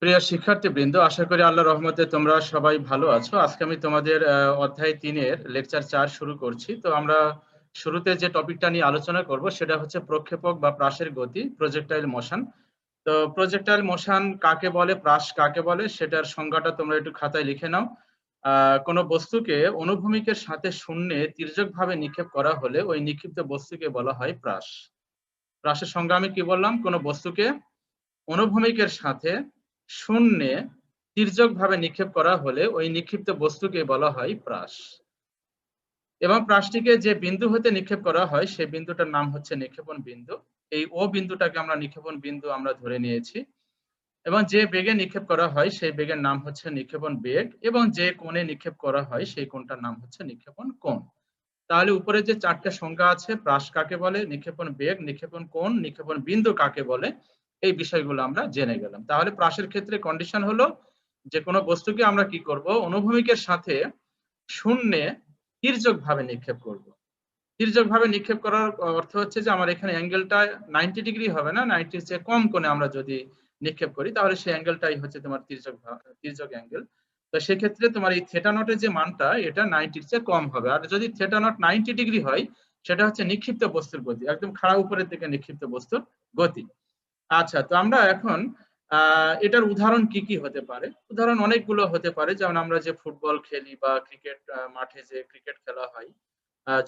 প্রিয় শিক্ষার্থীবৃন্দ, আশা করি আল্লাহর রহমতে তোমরা সবাই ভালো আছো। আজকে আমি তোমাদের অধ্যায় 3-এর লেকচার 4 শুরু করছি। তো আমরা শুরুতে যে টপিকটা নিয়ে আলোচনা করব সেটা হচ্ছে প্রক্ষেপক বা প্রাসের গতি, প্রজেক্টাইল মোশন। তো প্রজেক্টাইল মোশন কাকে বলে, প্রাস কাকে বলে, সেটার সংজ্ঞাটা তোমরা একটু খাতায় লিখে নাও। কোনো বস্তুকে অনুভূমিকের সাথে শূন্যে তির্যকভাবে নিক্ষেপ করা হলে ওই নিক্ষিপ্ত বস্তুকে বলা হয় প্রাস। প্রাসের সংজ্ঞা আমি কি বললাম? কোনো বস্তুকে অনুভূমিকের সাথে শূন্যে তির্যকভাবে নিক্ষেপ করা হলে ওই নিক্ষিপ্ত বস্তুকে বলা হয় প্রাস। এবং প্রাসটিকে যে বিন্দু হতে নিক্ষেপ করা হয় সেই বিন্দুটার নাম হচ্ছে নিক্ষেপণ বিন্দু। এই ও বিন্দুটাকে আমরা নিক্ষেপণ বিন্দু আমরা ধরে নিয়েছি। এবং যে বেগে নিক্ষেপ করা হয় সেই বেগের নাম হচ্ছে নিক্ষেপণ বেগ, এবং যে কোণে নিক্ষেপ করা হয় সেই কোণটার নাম হচ্ছে নিক্ষেপণ কোণ। তাহলে উপরে যে 4টে সংজ্ঞা আছে, প্রাস কাকে বলে, নিক্ষেপণ বেগ, নিক্ষেপণ কোণ, নিক্ষেপণ বিন্দু কাকে বলে, এই বিষয়গুলো আমরা জেনে গেলাম। তাহলে প্রাসের ক্ষেত্রে কন্ডিশন হলো যে কোনো বস্তুকে আমরা কি করব, অনুভূমিকের সাথে শূন্যে তির্যক ভাবে নিক্ষেপ করব। তির্যক ভাবে নিক্ষেপ করার অর্থ হচ্ছে যে আমার এখানে অ্যাঙ্গেলটা 90 ডিগ্রি হবে না, 90 চেয়ে কম কোণে আমরা যদি নিক্ষেপ করি তাহলে সেই অ্যাঙ্গেলটাই হচ্ছে তোমার তির্যক অ্যাঙ্গেল। তো সেক্ষেত্রে তোমার এই থেটা নটের যে মানটা এটা 90 চেয়ে কম হবে। আর যদি থেটা নট 90 ডিগ্রি হয় সেটা হচ্ছে নিক্ষিপ্ত বস্তুর গতি, একদম খাড়া উপরের দিকে নিক্ষিপ্ত বস্তুর গতি। আচ্ছা, তো আমরা এখন এটার উদাহরণ কি কি হতে পারে? উদাহরণ অনেকগুলো হতে পারে, যেমন আমরা যে ফুটবল খেলি বা ক্রিকেট মাঠে যে ক্রিকেট খেলা হয়,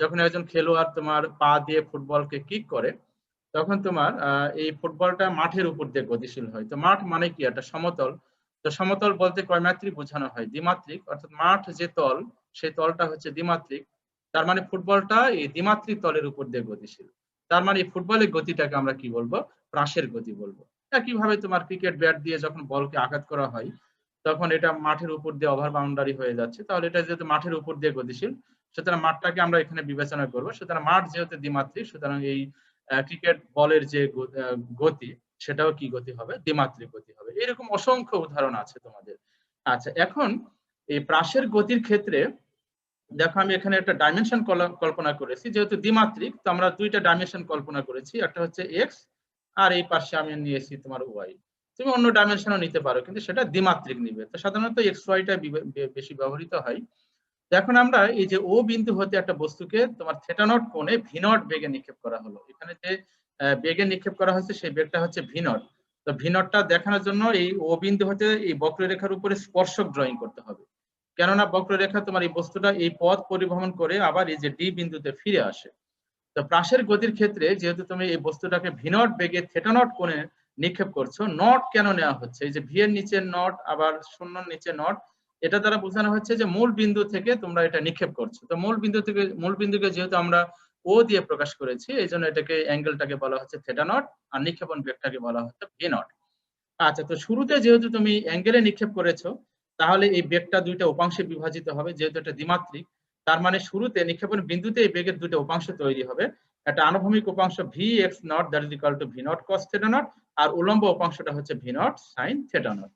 যখন একজন খেলোয়াড় তোমার পা দিয়ে ফুটবলকে কিক করে তখন তোমার এই ফুটবলটা মাঠের উপর দিয়ে গতিশীল হয়। তো মাঠ মানে কি? একটা সমতল। তো সমতল বলতে কয় মাত্রিক বোঝানো হয়? দ্বিমাত্রিক। অর্থাৎ মাঠ যে তল সেই তলটা হচ্ছে দ্বিমাত্রিক। তার মানে ফুটবলটা এই দ্বিমাত্রিক তলের উপর দিয়ে গতিশীল। তার মানে এই ফুটবলের গতিটাকে আমরা কি বলবো? প্রাসের গতি বলবো। একইভাবে তোমার ক্রিকেট ব্যাট দিয়ে যখন বলকে আঘাত করা হয় তখন এটা মাঠের উপর দিয়ে ওভার বাউন্ডারি হয়ে যাচ্ছে, তাহলে এটা যেহেতু মাঠের উপর দিয়ে গতিশীল সুতরাং মাঠটাকে আমরা এখানে বিবেচনা করবো। সুতরাং মাঠ যেহেতু দ্বিমাত্রিক সুতরাং এই ক্রিকেট বলের যে গতি সেটাও কি গতি হবে? দ্বিমাত্রিক গতি হবে। এরকম অসংখ্য উদাহরণ আছে তোমাদের। আচ্ছা, এখন এই প্রাসের গতির ক্ষেত্রে দেখো আমি এখানে একটা ডাইমেনশন কল্পনা করেছি। যেহেতু দ্বিমাত্রিক তো আমরা দুইটা ডাইমেনশন কল্পনা করেছি, একটা হচ্ছে এক্স আর এই পাশে আমি নিয়েছি তোমার ওয়াই। তুমি অন্য ডাইমেনশনও নিতে পারো কিন্তু সেটা দ্বিমাত্রিক নিবে। তো সাধারণত এক্স ওয়াইটা বেশি ব্যবহৃত হয়। এখন আমরা এই যে ও বিন্দু হতে একটা বস্তুকে তোমার থেটা নট কোণে ভি নট বেগে নিক্ষেপ করা হলো। এখানে যে বেগে নিক্ষেপ করা হচ্ছে সেই বেগটা হচ্ছে ভি নট। তো ভি নটটা দেখানোর জন্য এই ও বিন্দু হতে এই বক্ররেখার উপরে স্পর্শক ড্রয়িং করতে হবে। কেননা বক্ররেখা তোমার এই বস্তুটা এই পথ পরিভ্রমণ করে আবার এই যে ডি বিন্দুতে ফিরে আসে। তো প্রাসের গতির ক্ষেত্রে যেহেতু তুমি এই বস্তুটাকে ভি নট বেগে থেটা নট কোণে নিক্ষেপ করছো, নট কেন নেওয়া হচ্ছে? এই যে ভি এর নিচে নট আবার শূন্যর নিচে নট, এটা দ্বারা বোঝানো হচ্ছে যে মূল বিন্দু থেকে তোমরা এটা নিক্ষেপ করছো। তো মূল বিন্দুকে যেহেতু আমরা ও দিয়ে প্রকাশ করেছি এই জন্য এটাকে অ্যাঙ্গেলটাকে বলা হচ্ছে থেটা নট আর নিক্ষেপণ বেগটাকে বলা হচ্ছে ভি নট। আচ্ছা, তো শুরুতে যেহেতু তুমি অ্যাঙ্গেলে নিক্ষেপ করেছো তাহলে এই বেগটা দুইটা উপাংশে বিভাজিত হবে। যেহেতু এটা দ্বিমাত্রিক তার মানে শুরুতে নিক্ষেপণ বিন্দুতে এই বেগের দুটো উপাংশ তৈরি হবে। একটা আনুভূমিক উপাংশ V X naught that is equal to V naught cos theta naught, আর উলম্ব উপাংশটা হচ্ছে V not sine theta naught.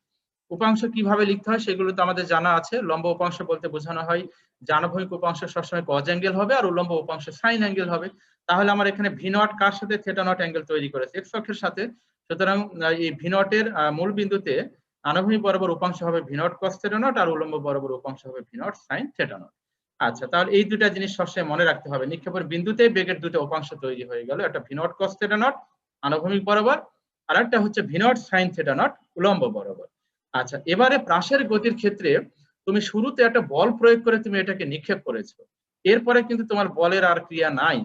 উপাংশ কিভাবে লিখতে হয় সেগুলো তো আমাদের জানা আছে। লম্ব উপাংশ বলতে বোঝানো হয় যে আনুভূমিক উপাংশ সবসময় কজ অ্যাঙ্গেল হবে আর উলম্ব উপাংশ সাইন অ্যাঙ্গেল হবে। তাহলে আমার এখানে ভি নট কার সাথে? থেটা নট অ্যাঙ্গেল তৈরি করেছে এক্স অক্ষের সাথে। সুতরাং এই ভি নটের মূল বিন্দুতে আনুভূমিক বরাবর উপাংশ হবে V not cos theta naught আর উলম্ব বরাবর উপাংশ হবে V not sine theta naught. আচ্ছা, তাহলে এই দুটা জিনিস সবসময় মনে রাখতে হবে। নিক্ষেপের বিন্দুতে বেগের দুটো উপাংশ তৈরি হয়ে গেল, একটা V not cos theta naught আনুভূমিক বরাবর আর একটা হচ্ছে V not sine theta naught উলম্ব বরাবর। আচ্ছা, এবারে প্রাসের গতির ক্ষেত্রে তুমি শুরুতে একটা বল প্রয়োগ করে তুমি এটাকে নিক্ষেপ করেছো, এরপরে কিন্তু তোমার বলের আর ক্রিয়া নাই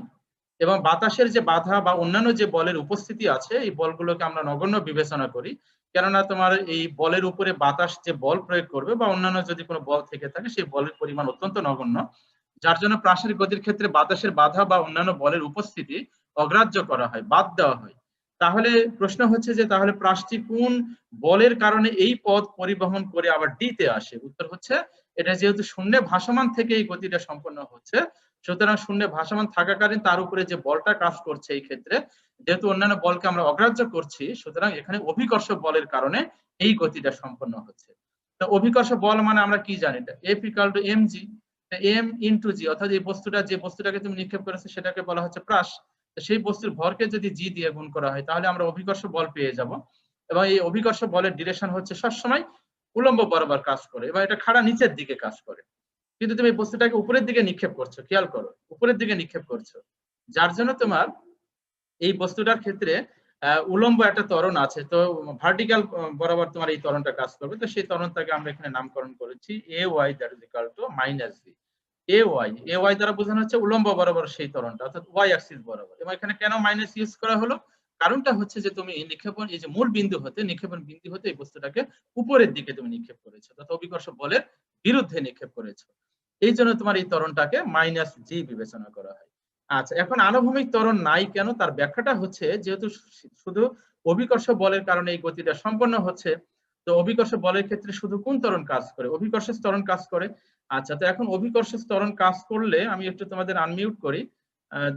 এবং বাতাসের যে বাধা বা অন্যান্য যে বলের উপস্থিতি আছে এই বলগুলোকে আমরা নগণ্য বিবেচনা করি। কেননা তোমার এই বলের উপরে বাতাস যে বল প্রয়োগ করবে বা অন্যান্য যদি কোনো বল থেকে থাকে সেই বলের পরিমাণ অত্যন্ত নগণ্য, যার জন্য প্রাসের গতির ক্ষেত্রে বাতাসের বাধা বা অন্যান্য বলের উপস্থিতি অগ্রাহ্য করা হয়, বাদ দেওয়া হয়। তাহলে প্রশ্ন হচ্ছে যে তাহলে প্রাসটি কোন বলের কারণে এই পথ পরিবহন করে আবার ডিতে আসে? উত্তর হচ্ছে এটা যেহেতু শূন্যে ভাসমান থেকে এই গতিটা সম্পন্ন হচ্ছে সুতরাং শূন্যে ভাসমান থাকাকালীন তার উপরে যে বলটা কাজ করছে এই ক্ষেত্রে যেহেতু অন্যান্য বলকে আমরা অগ্রাহ্য করছি সুতরাং এখানে অভিকর্ষ বলের কারণে এই গতিটা সম্পন্ন হচ্ছে। তো অভিকর্ষ বল মানে আমরা কি জানি? এটা F equal to M G, M into G, অর্থাৎ এই বস্তুটা যে বস্তুটাকে তুমি নিক্ষেপ করেছো সেটাকে বলা হচ্ছে প্রাস। সেই বস্তুর ভরকে যদি জি দিয়ে গুণ করা হয় তাহলে আমরা অভিকর্ষ বল পেয়ে যাব। এবং এই অভিকর্ষ বলের ডিরেকশন হচ্ছে সবসময় উলম্ব বরাবর কাজ করে এবং এটা খাড়া নিচের দিকে কাজ করে। কিন্তু তুমি বস্তুটাকে উপরের দিকে নিক্ষেপ করছো, খেয়াল করো, উপরের দিকে নিক্ষেপ করছো, যার জন্য তোমার এই বস্তুটার ক্ষেত্রে উলম্ব একটা ত্বরণ আছে, তো ভার্টিক্যাল বরাবর তোমার এই ত্বরণটা কাজ করবে। তো সেই ত্বরণটাকে আমরা এখানে নামকরণ করেছি A Y that is equal to minus V. A Y দ্বারা বোঝানো হচ্ছে উলম্ব বরাবর সেই ত্বরণটা, অর্থাৎ ওয়াই অ্যাক্সিস বরাবর। এবং এখানে কেন মাইনাস ইউজ করা হলো, কারণটা হচ্ছে যে তুমি নিক্ষেপণ, এই যে মূল বিন্দু হতে, নিক্ষেপণ বিন্দু হতে এই বস্তুটাকে উপরের দিকে তুমি নিক্ষেপ করেছো, অর্থাৎ অভিকর্ষ বলের বিরুদ্ধে নিক্ষেপ করেছো। এই জন্য তোমার এই ত্বরণটাকে মাইনাস জি বিবেচনা করা হয়। আচ্ছা, এখন আনুভূমিক ত্বরণ নাই কেন, তার ব্যাখ্যাটা হচ্ছে যেহেতু শুধু অভিকর্ষ বলের কারণে এই গতিটা সম্পন্ন হচ্ছে, তো অভিকর্ষ বলের ক্ষেত্রে শুধু কোন ত্বরণ কাজ করে, অভিকর্ষ ত্বরণ কাজ করে। আচ্ছা, তো এখন অভিকর্ষ ত্বরণ কাজ করলে আমি একটু তোমাদের আনমিউট করি,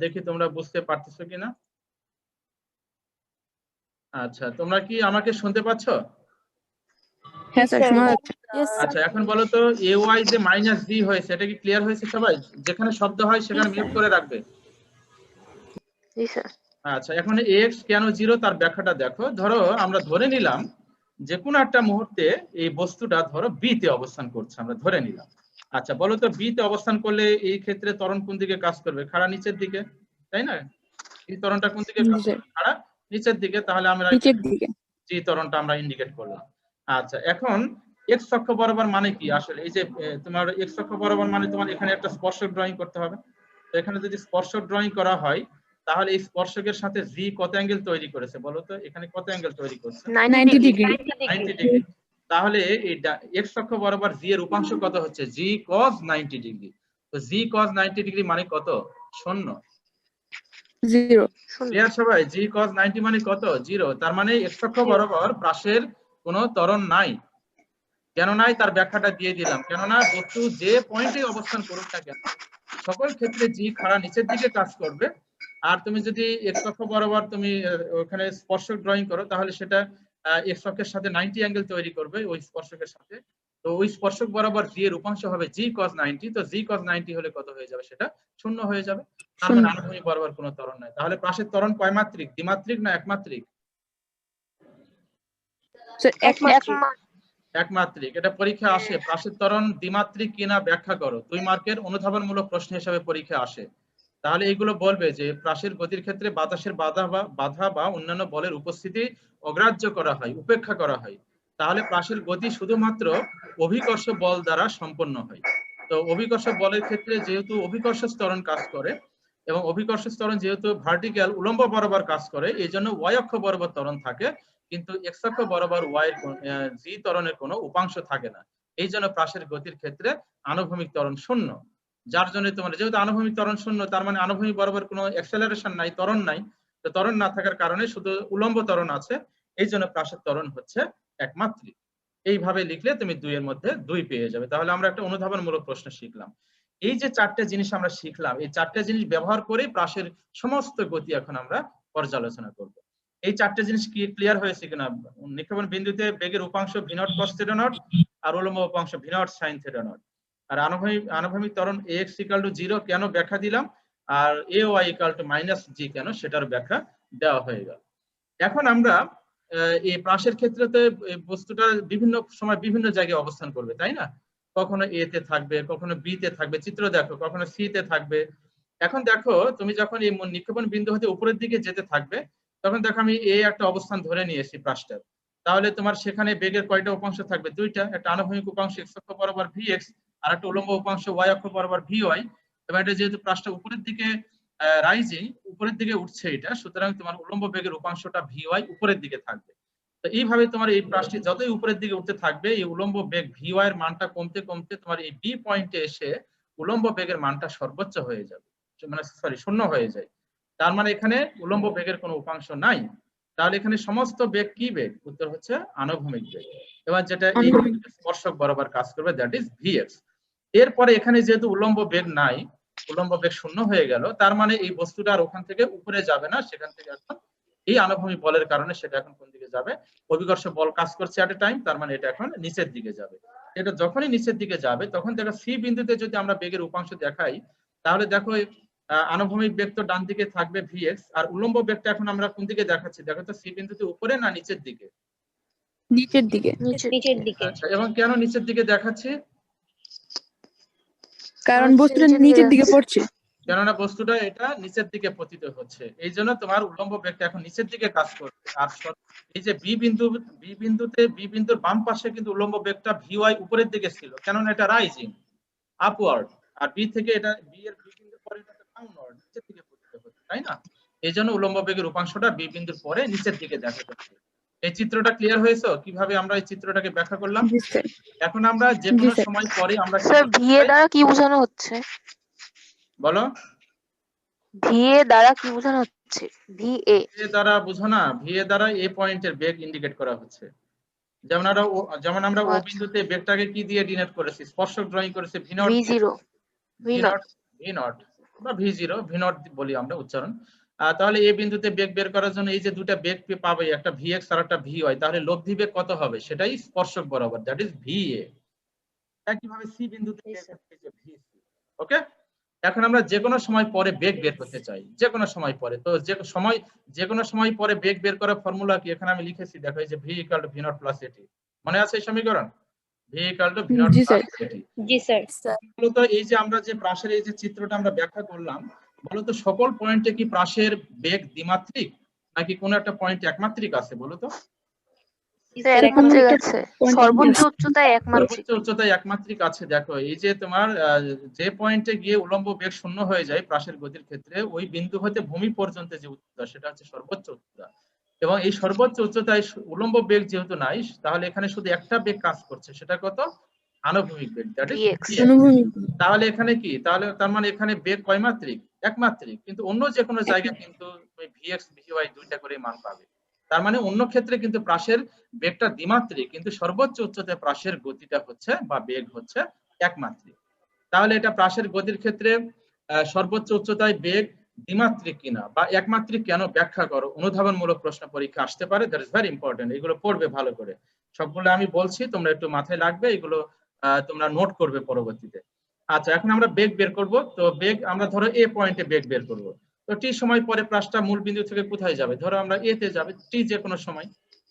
দেখি তোমরা বুঝতে পারতেছো কিনা। আচ্ছা, তোমরা কি আমাকে শুনতে পাচ্ছ? হ্যাঁ স্যার, শোনা যাচ্ছে। আচ্ছা, এখন বলো তো এ ওয়াই যে মাইনাস জি হয়েছে, এটা কি ক্লিয়ার হয়েছে সবাই? যেখানে শব্দ হয় সেখানে মিউট করে রাখবে। জি স্যার। আচ্ছা, এখন এক্স কেন জিরো তার ব্যাখ্যাটা দেখো। ধরো আমরা ধরে নিলাম যে কোনো একটা মুহূর্তে এই বস্তুটা ধরো বি তে অবস্থান করছে, আমরা ধরে নিলাম। আচ্ছা, বলো তো বি তে অবস্থান করলে এই ক্ষেত্রে ত্বরণ কোন দিকে কাজ করবে? খাড়া নিচের দিকে, তাই না? এই ত্বরণটা কোন দিকে কাজ করবে? খাড়া নিচের দিকে। তাহলে আমরা নিচের দিকে জি ত্বরণটা আমরা ইন্ডিকেট করলাম। আচ্ছা, এখন এক্স অক্ষ বরাবর মানে কি আসলে? এই যে তোমার এক্স অক্ষ বরাবর মানে তোমার এখানে একটা স্পর্শক ড্রয়িং করতে হবে। তো এখানে যদি স্পর্শক ড্রয়িং করা হয়, তাহলে এই স্পর্শকের সাথে জি কত অ্যাঙ্গেল তৈরি করেছে বলো তো? এখানে কত অ্যাঙ্গেল তৈরি করছে? 90 ডিগ্রি। 90 ডিগ্রি। তাহলে এই এক্স অক্ষ বরাবর জি এর উপাংশ কত হচ্ছে? জি cos 90 ডিগ্রি। তো জি cos 90 ডিগ্রি মানে কত? শূন্য। জিরো। ক্লিয়ার সবাই? জি cos 90 মানে কত? জিরো। তার মানে এক্স অক্ষ বরাবর প্রাসের কোনো ত্বরণ নাই। কেন নাই তার ব্যাখ্যাটা দিয়ে দিলাম। কেননা বস্তু যে পয়েন্টে অবস্থান করুক না কেন, সকল ক্ষেত্রে জি খাড়া নিচের দিকে কাজ করবে। আর তুমি যদি এক্স অক্ষ বরাবর তুমি ওখানে স্পর্শক ড্রয়িং করো, তাহলে সেটা এক্স অক্ষের সাথে 90 অ্যাঙ্গেল তৈরি করবে ওই স্পর্শকের সাথে। তো ওই স্পর্শক বরাবর জি এর উপাংশ হবে জি cos 90। তো জি cos 90 হলে কত হয়ে যাবে? সেটা শূন্য হয়ে যাবে। তার মানে আনুভূমিক বরাবর কোনো ত্বরণ নাই। তাহলে প্রাসের ত্বরণ কয় মাত্রিক? দ্বিমাত্রিক না একমাত্রিক? একমাত্রিক। এটা পরীক্ষা আসে, প্রাসের ত্বরণ দ্বিমাত্রিক কিনা ব্যাখ্যা করো। 2 মার্কের অনুধাবনমূলক প্রশ্ন হিসেবে পরীক্ষা আসে। তাহলে এগুলো বলবে যে প্রাসের গতির ক্ষেত্রে বাতাসের বাধা বা অন্যান্য বলের উপস্থিতি অগ্রাহ্য করা হয়, উপেক্ষা করা হয়। তাহলে প্রাসের গতি শুধুমাত্র অভিকর্ষ বল দ্বারা সম্পন্ন হয়। তো অভিকর্ষ বলের ক্ষেত্রে যেহেতু অভিকর্ষ ত্বরণ কাজ করে এবং অভিকর্ষ ত্বরণ যেহেতু ভার্টিক্যাল উলম্ব বরাবর কাজ করে, এই জন্য ওয়াই অক্ষ বরাবর ত্বরণ থাকে, কিন্তু এক্স অক্ষ বরাবর ওয়াই জি ত্বরণের কোনো উপাংশ থাকে না। এই জন্য প্রাসের গতির ক্ষেত্রে আনুভূমিক ত্বরণ শূন্য। যার জন্য তোমার যেহেতু আনুভূমিক ত্বরণ শূন্য, তার মানে আনুভূমিক বরাবর কোনো অ্যাক্সেলারেশন নাই, ত্বরণ নাই। তো ত্বরণ না থাকার কারণে শুধু উলম্ব ত্বরণ আছে, এই জন্য প্রাসের ত্বরণ হচ্ছে একমাত্রিক। এইভাবে লিখলে তুমি 2 এর মধ্যে 2 পেয়ে যাবে। তাহলে আমরা একটা অনুধাবনমূলক প্রশ্ন শিখলাম। এই যে 4টে জিনিস আমরা শিখলাম, এই 4টে জিনিস ব্যবহার করে প্রাসের সমস্ত গতি এখন আমরা পর্যালোচনা করব। এই 4টে জিনিস কি ক্লিয়ার হয়েছে কিনা? নিক্ষেপণ বিন্দুতে বেগের উপাংশ V naught cos theta not, আর উলম্ব উপাংশ V naught sin theta not. আর আনুভূমিক ত্বরণ ax = 0 কেন ব্যাখ্যা দিলাম, আর ay = g কেন সেটার ব্যাখ্যা দেওয়া হয়ে গেল। এখন আমরা এই প্রাসের ক্ষেত্রেতে বস্তুটা বিভিন্ন সময় বিভিন্ন জায়গায় অবস্থান করবে, তাই না? কখনো এ তে থাকবে, কখনো বি তে থাকবে, চিত্র দেখো, কখনো সি তে থাকবে। এখন দেখো তুমি যখন এই নিক্ষেপণ বিন্দু হতে উপরের দিকে যেতে থাকবে, তখন দেখো আমি এ একটা অবস্থান ধরে নিয়েছি প্রাসটার। তাহলে তোমার সেখানে বেগের কয়টা উপাংশ থাকবে? 2টা। একটা আনুভূমিক উপাংশ এক্স অক্ষ বরাবর vx, আর একটা উলম্ব উপাংশ ওয়াই অক্ষ বরাবর vy। এবং এটা যেহেতু প্রাসটা উপরের দিকে রাইজিং, উপরের দিকে উঠছে এটা, সুতরাং তোমার উলম্ব বেগের উপাংশটা vy উপরের দিকে থাকবে। তো এইভাবে তোমার এই প্রাসটি যতই উপরের দিকে উঠতে থাকবে, এই উলম্ব বেগ vy এর মানটা কমতে কমতে তোমার এই বি পয়েন্টে এসে উলম্ব বেগের মানটা সর্বোচ্চ হয়ে যাবে, মানে সরি শূন্য হয়ে যায়। তার মানে এখানে উলম্ব বেগের কোনো উপাংশ নাই। তাহলে এখানে সমস্ত বেগ কি বেগ? উত্তর হচ্ছে আনুভূমিক বেগ, এবার যেটা এই স্পর্শক বরাবর কাজ করবে, দ্যাট ইজ vx। এরপরে এখানে যেহেতু উলম্ব বেগ নাই, উলম্ব বেগ শূন্য হয়ে গেল, তার মানে এই বস্তুটা আর ওখান থেকে উপরে যাবে না, সেখান থেকে এখন এই আনুভূমিক বলের কারণে সেটা এখন কোন দিকে যাবে? অভিকর্ষ বল কাজ করছে এট এ টাইম, তার মানে এটা এখন নিচের দিকে যাবে। এটা যখনই নিচের দিকে যাবে, তখন দেখো সি বিন্দুতে যদি আমরা বেগের উপাংশ দেখাই, তাহলে দেখো আনুভূমিক বেগ তো ডান দিকে থাকবে vx, আর উলম্ব বেগটা এখন আমরা কোন দিকে দেখাচ্ছি? দেখো তো সি বিন্দুতে উপরে না নিচের দিকে? নিচের দিকে, নিচের দিকে। আচ্ছা, এবং কেন নিচের দিকে দেখাচ্ছি? কারণ হচ্ছে বস্তুটা নিচের দিকে নিচের দিকে যাচ্ছে। পড়ছে। কেননা বস্তুটা এটা নিচের দিকে পতিত হচ্ছে, এই জন্য তোমার উল্লম্ব বেগটা এখন নিচের দিকে কাজ করবে। আর এই যে বি বিন্দুর বাম পাশে কিন্তু উল্লম্ব বেগটা ভিওয়াই উপরের দিকে ছিল, কেননা এটা রাইজিং আপওয়ার্ড, আর বি থেকে এটা বি বিন্দুর পরে এটা ডাউনওয়ার্ড নিচের দিকে পতিত হচ্ছে, তাই না? এই জন্য উল্লম্ব বেগের উপাংশটা বি বিন্দুর পরে নিচের দিকে দেখা যাচ্ছে। এই চিত্রটা ক্লিয়ার হয়েছে কিভাবে আমরা এই চিত্রটাকে ব্যাখ্যা করলাম? জি স্যার। এখন আমরা যে জি কোনো স্যার। সময় পরে আমরা কি স্যার বলতে ভি এ চাই? দ্বারা কি বোঝানো হচ্ছে? বলো। ভি এ দ্বারা কি বোঝানো হচ্ছে? ভি এ ভি দ্বারা বুঝো না, ভি এ দ্বারা এ পয়েন্টের বেগ ইন্ডিকেট করা হচ্ছে। যেমন আমরা ও আচ্ছা। বিন্দুতে বেগটাকে কি দিয়ে ডিনোট করেছি, স্পর্শক ড্রয়িং করেছি V naught, V zero V naught বা ভি নট বলি আমরা উচ্চারণ। তাহলে এই বিন্দুতে বেগ বের করার জন্য এই যে দুটো বেগ পাবে, একটা ভি এক্স আর একটা ভি ওয়াই, তাহলে লব্ধি বেগ কত হবে? সেটাই স্পর্শক বরাবর, দ্যাট ইজ ভি এ। একইভাবে সি বিন্দুতে বেগ হচ্ছে যে ভি সি। ওকে, এখন আমরা যে কোনো সময় পরে বেগ বের করতে চাই, যে কোনো সময় পরে। তো যে কোনো সময় পরে বেগ বের করার ফর্মুলা কি এখানে আমি লিখেছি, দেখো এই যে V equal to V naught plus এটি। মনে আছে এই সমীকরণ? V equal to V naught G plus sir. এটি। জি স্যার। মূলত এই যে আমরা যে প্রাসের এই যে চিত্রটা আমরা ব্যাখ্যা করলাম, বলতো সকল পয়েন্টে কি প্রাসের বেগ দ্বিমাত্রিক নাকি কোনো একটা পয়েন্ট একমাত্রিক আছে বলো তো? একমাত্রিক একটা আছে, point সর্বোচ্চ আছে। উচ্চতায় একমাত্রিক। সর্বোচ্চ উচ্চতায় একমাত্রিক আছে। দেখো এই যে তোমার যে পয়েন্টে গিয়ে উল্লম্ব বেগ শূন্য হয়ে যায় প্রাসের গতির ক্ষেত্রে, ওই বিন্দু হতে ভূমি পর্যন্ত যে উচ্চতা সেটা হচ্ছে সর্বোচ্চ উচ্চতা। এবং এই সর্বোচ্চ উচ্চতায় উল্লম্ব বেগ যেহেতু নাই, তাহলে এখানে শুধু একটা বেগ কাজ করছে, সেটা কত? আনুভূমিক বেগ, দ্যাট ইজ ভিএক্স। ভি। অনুভূমিক। তাহলে এখানে কি, তাহলে তার মানে এখানে বেগ কয় মাত্রিক? একমাত্রিক। কিন্তু অন্য যে কোনো জায়গায় কিন্তু তুমি ভিএক্স ভিওয়াই দুইটা করে মান পাবে। তার মানে অন্য ক্ষেত্রে কিন্তু প্রাসের বেগটা দ্বিমাত্রিক, কিন্তু সর্বোচ্চ উচ্চতায় প্রাসের গতিটা হচ্ছে বা বেগ হচ্ছে একমাত্রিক। তাহলে এটা প্রাসের গতির ক্ষেত্রে সর্বোচ্চ উচ্চতায় বেগ দ্বিমাত্রিক কিনা বা একমাত্রিক কেন ব্যাখ্যা করো। অনুধাবনমূলক প্রশ্ন পরীক্ষা আসতে পারে, দ্যাট ইজ ভেরি ইম্পর্টেন্ট। এগুলো পড়বে ভালো করে, সবগুলো আমি বলছি, তোমরা একটু মাথায় রাখবে, এগুলো তোমরা নোট করবে পরবর্তীতে। আচ্ছা, এখন আমরা বেগ বের করব। তো বেগ আমরা ধরো এ পয়েন্টে বেগ বের করব। তো টি সময় পরে প্রাসটা মূল বিন্দু থেকে কোথায় যাবে? ধরো আমরা এ তে যাবে, টি যে কোনো সময়।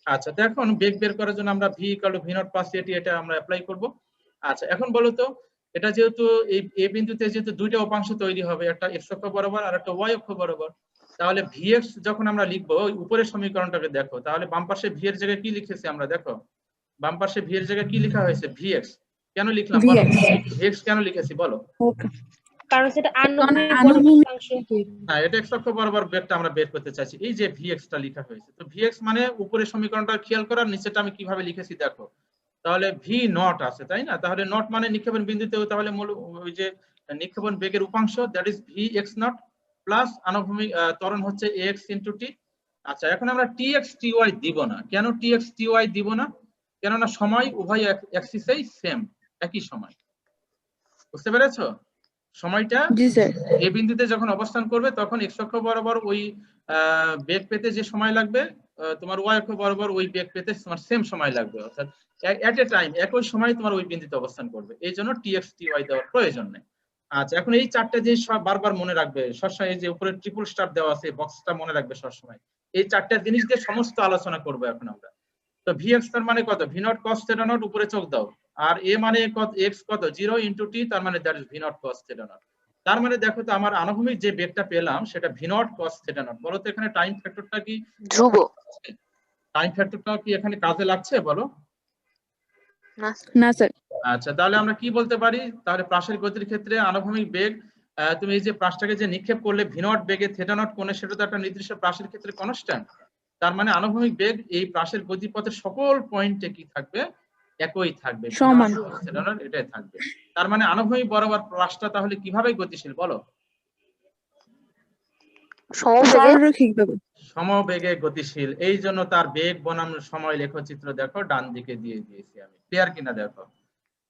আচ্ছা, তো এখন বেগ বের করার জন্য আমরা V equal to V naught plus এটি এটা আমরা অ্যাপ্লাই করব। আচ্ছা, এখন বলো তো, এটা যেহেতু এই এ বিন্দুতে যেহেতু দুইটা উপাংশ তৈরি হবে, একটা এক্স অক্ষ বরাবর আর একটা ওয়াই অক্ষ বরাবর, তাহলে ভিএক্স যখন আমরা লিখবো, ওই উপরের সমীকরণটাকে দেখো, তাহলে বাম পাশে ভি এর জায়গায় কি লিখেছি আমরা? দেখো বাম পাশে ভি এর জায়গায় কি লেখা হয়েছে? ভিএক্স। কেন লিখলাম বলো? ভিএক্স কেন লিখেছি বলো? কারণ সেটা আনুভূমিক আনুভূমিক। অংশ। হ্যাঁ, এটা এক্স অক্ষ বরাবর বেগটা আমরা বের করতে চাইছি, এই যে ভিএক্স টা লেখা হয়েছে। তো ভিএক্স মানে উপরের সমীকরণটা খেয়াল করার, নিচেটা আমি কিভাবে লিখেছি দেখো। তাহলে ভি নট আছে, তাই না? তাহলে নট মানে নিক্ষেপণ বিন্দুতেও, তাহলে মূল ওই যে নিক্ষেপণ বেগের উপাংশ, that is V X naught plus আনুভূমিক ত্বরণ হচ্ছে এক্স ইন্টু টি। আচ্ছা, এখন আমরা টি এক্স টি ওয়াই দিব না। কেন টি এক্স টি ওয়াই দিব না? কেননা সময় উভয় অ্যাক্সিসেই সেম, একই সময়। বুঝতে পেরেছো? সময়টা জি স্যার। এ বিন্দুতে যখন অবস্থান করবে, তখন এক্স অক্ষ বরাবর ওই বেগ পেতে যে সময় লাগবে, তোমার ওয়াই অক্ষ বরাবর ওই বেগ পেতে তোমার সেম সময় লাগবে, অর্থাৎ এট এ টাইম একই সময় তোমার ওই বিন্দুতে অবস্থান করবে। এই জন্য টি এক্স টি ওয়াই দেওয়ার প্রয়োজন নেই। আচ্ছা, এখন এই চারটা জিনিস বারবার মনে রাখবে সবসময়। এই যে উপরে ট্রিপল স্টার দেওয়া আছে, বক্সটা মনে রাখবে সবসময়। এই চারটা জিনিস দিয়ে সমস্ত আলোচনা করবো এখন আমরা। তো ভি এক্স তার মানে কত? V not cos theta not, উপরে চোখ দাও। আর এ মানে কত? এক্স কত? 0 ইন্টু টি, তার মানে that is V naught cos theta not. তার মানে দেখো তো, আমার আনুভূমিক যে বেগটা পেলাম সেটা V naught cos theta not. বলো তো এখানে টাইম ফ্যাক্টরটা কি? ধ্রুব। টাইম ফ্যাক্টরটা কি এখানে কাজে লাগছে বলো? না স্যার। আচ্ছা, তাহলে আমরা কি বলতে পারি? তাহলে প্রাসের গতির ক্ষেত্রে আনুভূমিক বেগ, তুমি এই যে প্রাসটাকে যে নিক্ষেপ করলে ভি নট বেগে থিটা নট কোণে, সেটা তো একটা নির্দিষ্ট প্রাসের ক্ষেত্রে কনস্ট্যান্ট। তার মানে আনুভূমিক বেগ এই প্রাসের গতিপথের সকল পয়েন্টে কি থাকবে? একই থাকবে, সমান। এটাই থাকবে। তার মানে আনুভূমিক বরাবর প্রাসটা তাহলে কিভাবে গতিশীল বলো? সরলরৈখিকভাবে। সমবেগে গতিশীল। এই জন্য তার বেগ বনাম সময় লেখচিত্র দেখো ডান দিকে দিয়ে দিয়েছি আমি। ক্লিয়ার কিনা দেখো।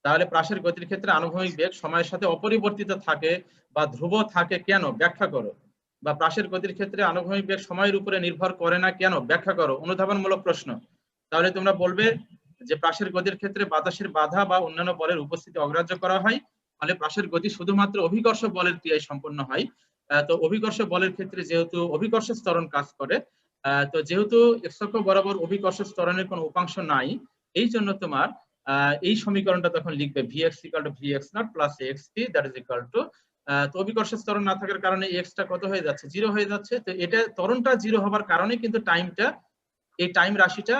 তাহলে প্রাসের গতির ক্ষেত্রে আনুভূমিক বেগ সময়ের সাথে অপরিবর্তিত থাকে বা ধ্রুব থাকে কেন? ব্যাখ্যা করো। বা প্রাসের গতির ক্ষেত্রে আনুভূমিক বেগ সময়ের উপরে নির্ভর করে না কেন? ব্যাখ্যা করো। অনুধাবনমূলক প্রশ্ন। তাহলে তোমরা বলবে যে প্রাসের গতির ক্ষেত্রে বাতাসের বাধা বা অন্যান্য বলের উপস্থিতি অগ্রাহ্য করা হয়, ফলে প্রাসের গতি শুধুমাত্র অভিকর্ষ বলের ক্রিয়ায় সম্পন্ন হয়। তো অভিকর্ষ বলের ক্ষেত্রে যেহেতু অভিকর্ষ ত্বরণ কাজ করে, তো যেহেতু এক্স অক্ষ বরাবর অভিকর্ষ ত্বরণের কোনো উপাংশ নাই, এই জন্য তোমার এই সমীকরণটা তখন লিখবে vx equal to vx naught plus axt that is equal to তো অভিকর্ষ ত্বরণ না থাকার কারণে এক্স টা কত হয়ে যাচ্ছে, 0 হয়ে যাচ্ছে। তো এটা ত্বরণটা 0 হবার কারণে কিন্তু টাইমটা, এই টাইম রাশিটা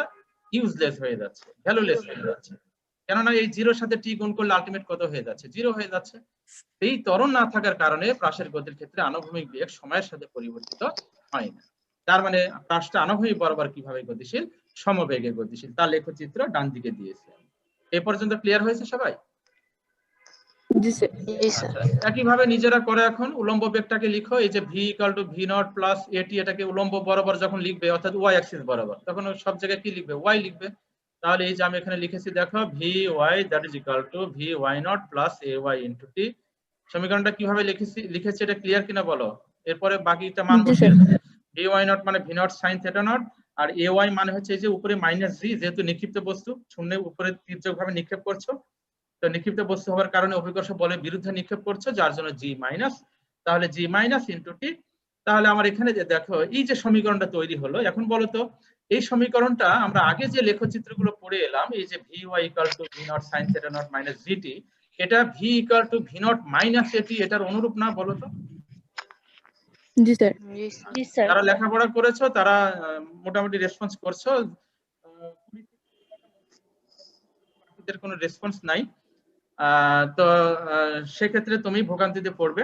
ইউজলেস হয়ে যাচ্ছে, ভ্যালুলেস হয়ে যাচ্ছে, কেননা এই 0 সাথে টি গুণ করলে আলটিমেট কত হয়ে যাচ্ছে, 0 হয়ে যাচ্ছে। এই ত্বরণ না থাকার কারণে প্রাসের গতির ক্ষেত্রে আনুভূমিক বেগ সময়ের সাথে পরিবর্তিত হয় না। তার মানে প্রাসটা আনুভূমিক বরাবর কিভাবে গতিশীল, সমবেগে গতিশীল, তার লেখচিত্র ডান দিকে দিয়েছে। এই পর্যন্ত ক্লিয়ার হয়েছে সবাই? জি স্যার। একইভাবে নিজেরা করে এখন উলম্ব বেগটাকে লিখো, এই যে v equal to v naught plus at, এটাকে উলম্ব বরাবর যখন লিখবে অর্থাৎ y অ্যাক্সিস বরাবর, তখন সব জায়গায় কি লিখবে, y লিখবে। তাহলে এই যে আমি এখানে লিখেছি দেখো vy that is equal to vy naught plus ay into t। সমীকরণটা কিভাবে লিখেছি এটা ক্লিয়ার কিনা বলো? এরপরে বাকিটা মান বসিয়ে vy naught মানে v naught sin theta naught, আর ay মানে হচ্ছে এই যে উপরে মাইনাস g, যেহেতু নিক্ষিপ্ত বস্তু শূন্য উপরে তির্যকভাবে নিক্ষেপ করছো, তো নিক্ষিপ্ত বস্তু হওয়ার কারণে অভিকর্ষ বলের বিরুদ্ধে নিক্ষেপ করছে, যার জন্য জি মাইনাস, তাহলে জি মাইনাস ইন্টু টি। তাহলে আমার এখানে যে দেখো এই যে সমীকরণটা তৈরি হলো, এখন বলো তো এই সমীকরণটা আমরা আগে যে লেখচিত্রগুলো পড়ে এলাম, এই যে V Y equal to V naught sine theta not minus GT, এটা V equal to V naught minus AT, এটার অনুরূপ না বলো তো? জি স্যার। জি স্যার। যারা লেখাপড়া করেছো তারা মোটামুটি রেসপন্স করছো, বাকিদের কোনো রেসপন্স নাই। তো সেক্ষেত্রে তুমি ভোগান্তিতে পড়বে।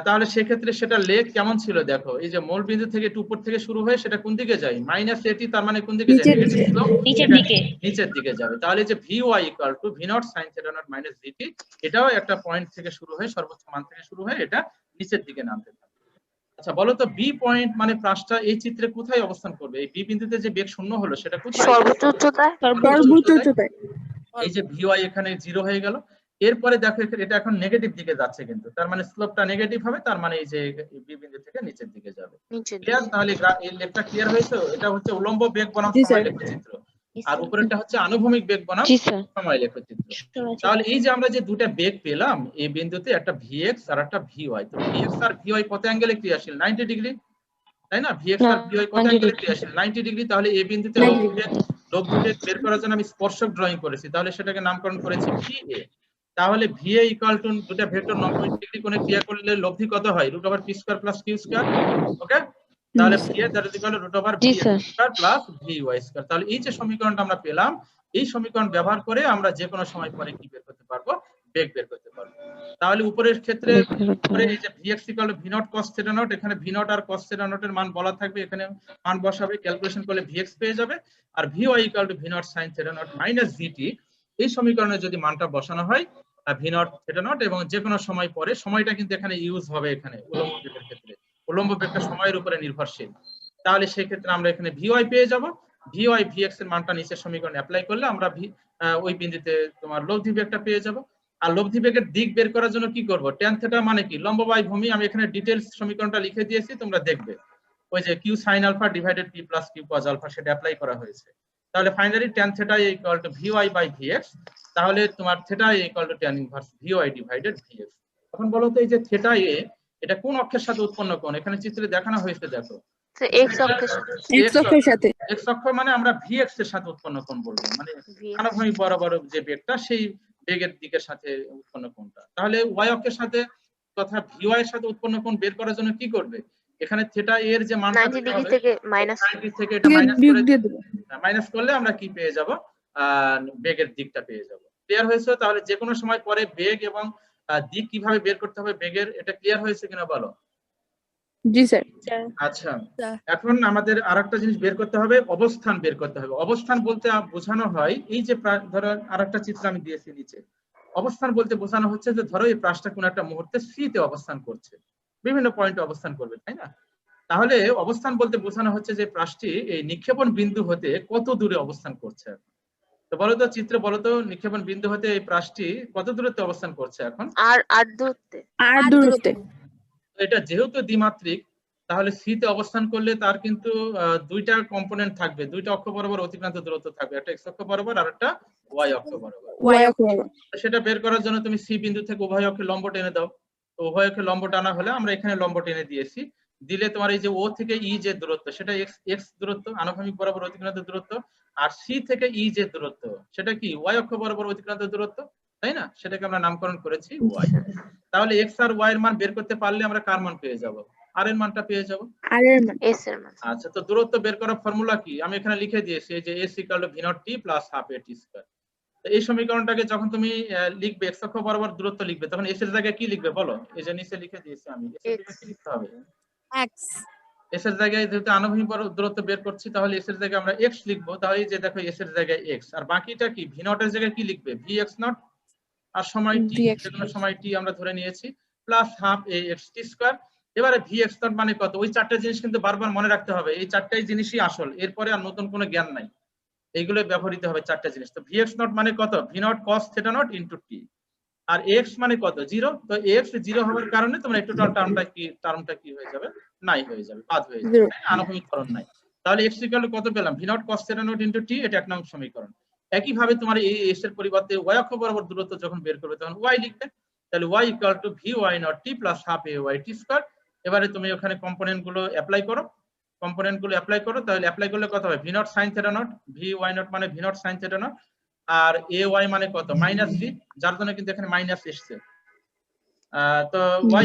তাহলে সেক্ষেত্রে সেটা লেখ কেমন ছিল দেখো, এই যে মূল বিন্দু থেকে একটু উপর থেকে শুরু হয়ে সেটা কোন দিকে যায়, মাইনাস এটি, তার মানে কোন দিকে যায়, নেগেটিভ স্লোপ, নিচের দিকে। নিচের দিকে যাবে। তাহলে যে V Y equal to V naught sine theta not minus g t, এটাও একটা পয়েন্ট থেকে শুরু হয়ে সর্বোচ্চ মান থেকে শুরু হয়ে এটা নিচের দিকে নামতে থাকবে। আচ্ছা বলো তো বি পয়েন্ট মানে প্রাসটা এই চিত্রে কোথায় অবস্থান করবে? এই বি বিন্দুতে যে বেগ শূন্য হলো সেটা কোথায়? সর্বোচ্চ উচ্চতায়। সর্বোচ্চ উচ্চতায়। এই যে ভিওয়াই এখানে 0 হয়ে গেল, এরপরে দেখো এটা এখন নেগেটিভ দিকে যাচ্ছে, কিন্তু তার মানে স্লোপটা নেগেটিভ হবে, তার মানে এই যে বি বিন্দু থেকে নিচের দিকে যাবে। ক্লিয়ার? তাহলে এই লেখটা ক্লিয়ার হয়েছে? এটা হচ্ছে উলম্ব বেগ বনাম সময় লেখচিত্র, আর উপরেরটা হচ্ছে আনুভূমিক বেগ বনাম সময় লেখচিত্র। তাহলে এই যে আমরা যে দুটো বেগ পেলাম এই বিন্দুতে, একটা ভিএক্স আর একটা ভিওয়াই, তো ভিএক্স আর ভিওয়াই কত অ্যাঙ্গেলে ক্রিয়াশীল? 90 ডিগ্রি, তাই না? ভিএক্স আর ভিওয়াই কত অ্যাঙ্গেলে ক্রিয়াশীল? 90 ডিগ্রি। তাহলে এই বিন্দুতে লব্ধি বেগ বের করার জন্য আমি স্পর্শক ড্রয়িং করেছি, তাহলে সেটাকে নামকরণ করেছি ভিএ। তাহলে ভিএ ইকুয়াল টু দুটো ভেক্টর 90 ডিগ্রি কোণে ক্রিয়া করলে লব্ধি কত হয়? Root over P square plus Q square. Okay, তাহলে VA that is equal to root over P square plus VY square. তাহলে এই যে সমীকরণটা আমরা পেলাম, এই সমীকরণ ব্যবহার করে আমরা যে কোনো সময় পরে কি বের করতে পারবো? বেগ বের করতে পারবো। তাহলে উপরের ক্ষেত্রে উপরে এই যে vx equal to v not cos theta not, এখানে v নট আর cos থিটা নট এর মান বলা থাকবে, এখানে মান বসাবে, ক্যালকুলেশন করলে vx পেয়ে যাবে। আর vy equal to v naught sin theta not minus gt, এই সমীকরণে যদি মানটা বসানো হয় v নট থিটা নট, এবং যে কোনো সময় পরে, সময়টা কিন্তু এখানে ইউজ হবে, এখানে উলম্ব বেগের ক্ষেত্রে উলম্ব বেগটা সময়ের উপরে নির্ভরশীল, তাহলে সেই ক্ষেত্রে আমরা এখানে vy পেয়ে যাব। vy vx এর মানটা নিচের সমীকরণে অ্যাপ্লাই করলে আমরা ওই বিন্দুতে তোমার লব্ধি বেগটা পেয়ে যাব। আর লব্ধি বেগের দিক বের করার জন্য কি করব? ট্যান থিটা মানে কি? লম্ব বাই ভূমি। আমি এখানে ডিটেইলস সমীকরণটা লিখে দিয়েছি, তোমরা দেখবে ওই যে q sin alpha divided p plus q cos alpha, সেটা অ্যাপ্লাই করা হয়েছে। তাহলে finally tan theta equal to vy by vx, তাহলে তোমার থিটা equal to tan inverse vy divided vx। এখন বলো তো এই যে থিটা এ, এটা কোন অক্ষের সাথে উৎপন্ন কোণ? এখানে চিত্রে দেখানো হয়েছে দেখো, এক্স অক্ষের সাথে। এক্স অক্ষের সাথে। এক্স অক্ষ মানে আমরা vx এর সাথে উৎপন্ন কোণ বলবো, মানে আনুভূমিক বরাবর যে বেগটা, সেই বেগের দিকের সাথে উৎপন্ন কোণটা। তাহলে y অক্ষের সাথে তথা vy এর সাথে উৎপন্ন কোণ বের করার জন্য কি করবে? এখানে থিটা এর যে মানটা 90 ডিগ্রি থেকে মাইনাস 90 থেকে এটা মাইনাস করে মাইনাস করলে আমরা কি পেয়ে যাব? বেগের দিকটা পেয়ে যাব। ক্লিয়ার হয়েছে? তাহলে যে কোনো সময় পরে বেগ এবং দিক কিভাবে বের করতে হবে বেগের, এটা ক্লিয়ার হয়েছে কিনা বলো? জি স্যার। আচ্ছা, এখন আমাদের আরেকটা জিনিস বের করতে হবে, অবস্থান বের করতে হবে। অবস্থান বলতে বোঝানো হয় এই যে ধরো আরেকটা চিত্র আমি দিয়েছি নিচে, অবস্থান বলতে বোঝানো হচ্ছে যে ধরো এই প্রাসটা কোন একটা মুহূর্তে সি তে অবস্থান করছে, বিভিন্ন পয়েন্টে অবস্থান করবে, তাই না? তাহলে অবস্থান বলতে বোঝানো হচ্ছে যে প্রাসটি এই নিক্ষেপণ বিন্দু হতে কত দূরে অবস্থান করছে। তো বলো তো চিত্রে, বলো তো নিক্ষেপণ বিন্দু হতে এই প্রাসটি কত দূরত্বে অবস্থান করছে এখন? আর দূরত্বে। আর দূরত্বে। এটা যেহেতু দ্বিমাত্রিক, তাহলে সি তে অবস্থান করলে তার কিন্তু দুইটা কম্পোনেন্ট থাকবে, দুইটা অক্ষ বরাবর অতিক্রান্ত দূরত্ব থাকবে, একটা এক্স অক্ষ বরাবর আর একটা ওয়াই অক্ষ বরাবর। সেটা বের করার জন্য তুমি সি বিন্দু থেকে উভয় অক্ষে লম্ব টেনে দাও। তো উভয় অক্ষে লম্ব টানা হলে আমরা এখানে লম্ব টেনে দিয়েছি, দিলে তোমার এই যে ও থেকে ই যে দূরত্ব সেটা এক্স এক্স দূরত্ব আনুভূমিক বরাবর অতিক্রান্ত দূরত্ব, আর সি থেকে ই যে দূরত্ব সেটা কি ওয়াই অক্ষ বরাবর অতিক্রান্ত দূরত্ব, তাই না? সেটাকে আমরা নামকরণ করেছি ওয়াই। তাহলে এক্স আর ওয়াই এর মান বের করতে পারলে আমরা কার মান পেয়ে যাব? আর এর মানটা পেয়ে যাব। আর এর মান এস এর মান। আচ্ছা, তো দূরত্ব বের করার ফর্মুলা কি? আমি এখানে লিখে দিয়েছি এই যে S equal to V naught t plus half A T square. এই সমীকরণটাকে যখন তুমি লিখবে এক্স অক্ষ বরাবর দূরত্ব লিখবে, তখন এস এর জায়গায় কি লিখবে বলো? এই যে নিচে লিখে দিয়েছি আমি, এস এর জায়গায় কি লিখতে হবে? এক্স। এস এর জায়গায় যেহেতু আনুভূমিক দূরত্ব বের করছি, তাহলে এস এর জায়গায় আমরা এক্স লিখবো। তাহলে এই যে দেখো এস এর জায়গায় এক্স, আর বাকিটা কি ভি নট এর জায়গায় কি লিখবে? ভি এক্স নট, আর সময় টি, Vx যেকোনো সময় টি আমরা ধরে নিয়েছি, প্লাস হাফ এ এক্স টি স্কয়ার। এবারে ভি এক্স নট মানে কত? ওই চারটা জিনিস কিন্তু বারবার মনে রাখতে হবে, এই চারটাই জিনিসই আসল, এরপরে আর নতুন কোনো জ্ঞান নাই, এইগুলো ব্যবহৃত হবে চারটা জিনিস। তো ভি এক্স নট মানে কত? V not cos theta not into t. আর এক্স মানে কত? 0। তো এক্স 0 হওয়ার কারণে তোমরা টোটাল টার্মটা কি হয়ে যাবে? নাই হয়ে যাবে, বাদ হয়ে যাবে, 0 আনুভূমিকরণ নাই। তাহলে এক্স ইকুয়াল টু কত পেলাম? V naught cos theta not into টি, এটা এক নং সমীকরণ। একই ভাবে তোমার এই এস এর পরিবর্তে ওয়াই অক্ষ বরাবর দূরত্ব যখন বের করবে তখন ওয়াই লিখবে। তাহলে y equal to v Y not t plus half a y t square. এবারে তুমি ওখানে কম্পোনেন্ট গুলো অ্যাপ্লাই করো, তাহলে অ্যাপ্লাই করলে কত হবে? V not sine theta naught, V Y naught মানে V not sine theta not, আর এ ওয়াই মানে কত? মাইনাস ভি, যার জন্য কিন্তু এখানে মাইনাস এসছে। তো y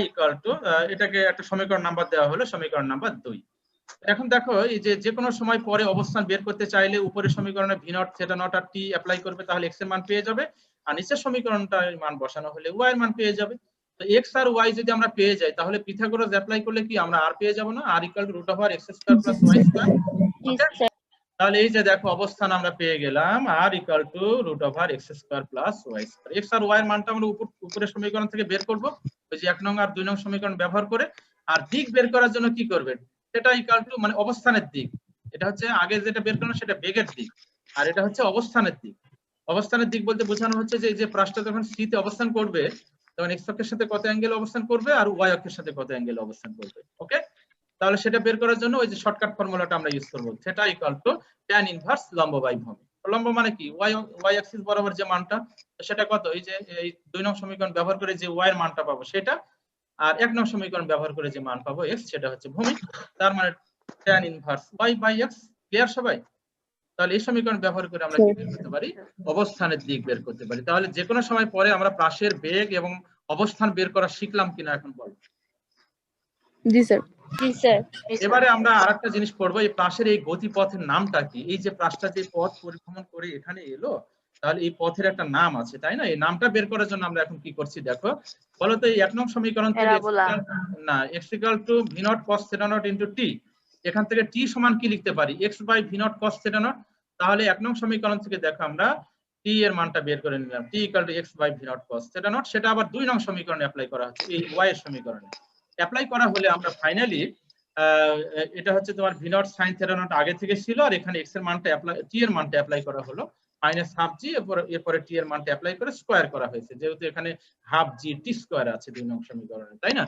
ইকুয়াল টু এটাকে একটা সমীকরণ নাম্বার দেওয়া হলো, সমীকরণ নাম্বার 2। এখন দেখো এই যে কোনো সময় পরে অবস্থান বের করতে চাইলে উপরের সমীকরণে ভি নট থিটা নট আর টি অ্যাপ্লাই করবে, তাহলে এক্স এর মান পেয়ে যাবে, আর নিচের সমীকরণটার মান বসানো হলে ওয়াই এর মান পেয়ে যাবে। তো এক্স আর ওয়াই যদি আমরা পেয়ে যাই, তাহলে পিথাগোরাস অ্যাপ্লাই করলে কি আমরা আর পেয়ে যাব না? R equal to root over X square plus Y square. Okay, তাহলে এই যে দেখো অবস্থান আমরা পেয়ে গেলাম R equal to root over X square plus Y square. X আর ওয়াই এর মানটা আমরা উপরের সমীকরণ থেকে বের করব, ওই যে 1 নং আর 2 নং সমীকরণ ব্যবহার করে। আর দিক বের করার জন্য কি করবে? সেটা ইকুয়াল টু মানে অবস্থানের দিক, এটা হচ্ছে আগে যেটা বের করলাম সেটা বেগের দিক, আর এটা হচ্ছে অবস্থানের দিক। অবস্থানের দিক বলতে বোঝানো হচ্ছে যে এই যে পৃষ্ঠ যখন সি তে অবস্থান করবে তখন এক্স অক্ষের সাথে কত অ্যাঙ্গেল অবস্থান করবে আর ওয়াই অক্ষের সাথে কত অ্যাঙ্গেল অবস্থান করবে। ওকে, তাহলে সেটা বের করার জন্য ওই যে শর্টকাট ফর্মুলাটা আমরা ইউজ করব, theta equal two tan inverse লম্ব বাই ভূমি। লম্ব মানে কি? ওয়াই অ্যাক্সিস বরাবর যে মানটা সেটা কত? এই যে এই 2 নং সমীকরণ ব্যবহার করে যে ওয়াই এর মানটা পাবো সেটা, আর 1 নং সমীকরণ ব্যবহার করে যে মান পাবো x, সেটা হচ্ছে ভূমি। তার মানে tan inverse y by x। Clear সবাই? তাহলে এই সমীকরণ ব্যবহার করে আমরা কি বের করতে পারি? অবস্থানের দিক বের করতে পারি। তাহলে যে কোনো সময় পরে আমরা পাশের বেগ এবং অবস্থান বের করা শিখলাম কিনা এখন বলো? জি স্যার। জি স্যার। এবারে আমরা আরেকটা জিনিস পড়বো, এই পাশের এই গতিপথের নামটা কি? এই যে পাশটা যে পথ পরিভ্রমণ করে এখানে এলো, তাহলে এই পথের একটা নাম আছে, তাই না? এই নামটা বের করার জন্য আমরা এখন কি করছি দেখো, বলো তো এই 1 নং সমীকরণ থেকে প্যারাবোলা। না x equal to v not cos theta not into t, এখান থেকে t সমান কি লিখতে পারি? x by v not cos theta naught. তাহলে 1 নং সমীকরণ থেকে দেখো আমরা t এর মানটা বের করে নিলাম, t equal to x by v not cos theta naught. সেটা আবার 2 নং সমীকরণে অ্যাপ্লাই করা হচ্ছে, এই y এর সমীকরণে অ্যাপ্লাই করা হলে আমরা ফাইনালি এটা হচ্ছে তোমার V naught sine theta not আগে থেকে ছিল, আর এখানে x এর মানটা অ্যাপ্লাই, t এর মানটা অ্যাপ্লাই করা হলো মাইনাস হাফ জি, এরপরে t এর মানটা অ্যাপ্লাই করে স্কয়ার করা হয়েছে, যেহেতু এখানে হাফ জি টি স্কয়ার আছে 2 নং সমীকরণে, তাই না?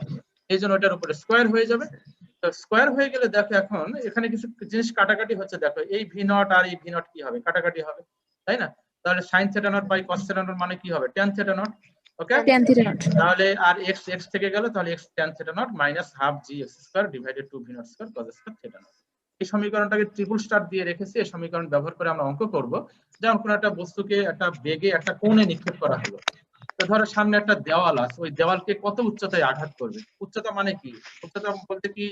এই জন্য এটার উপরে স্কয়ার হয়ে যাবে। তো স্কয়ার হয়ে গেলে দেখো এখন এখানে কিছু জিনিস কাটাকাটি হচ্ছে, দেখো এই ভি নট আর এই ভি নট কি হবে? কাটাকাটি হবে, তাই না? তাহলে sine theta naught by cos theta naught মানে কি হবে? Tan theta naught. Okay, tan theta naught. তাহলে আর x x থেকে গেল, তাহলে x tan theta not minus half g x square divided 2 v naught square cos square theta naught. এই সমীকরণটাকে ট্রিপল স্টার দিয়ে রেখেছি। এই সমীকরণ ব্যবহার করে আমরা অঙ্ক করব। যেমন কোন একটা বস্তুকে একটা বেগে একটা কোণে নিক্ষেপ করা হলো, তো ধরো সামনে একটা দেওয়াল আছে, ওই দেওয়ালকে কত উচ্চতায় আঘাত করবে? উচ্চতা মানে কি? উচ্চতা বলতে কি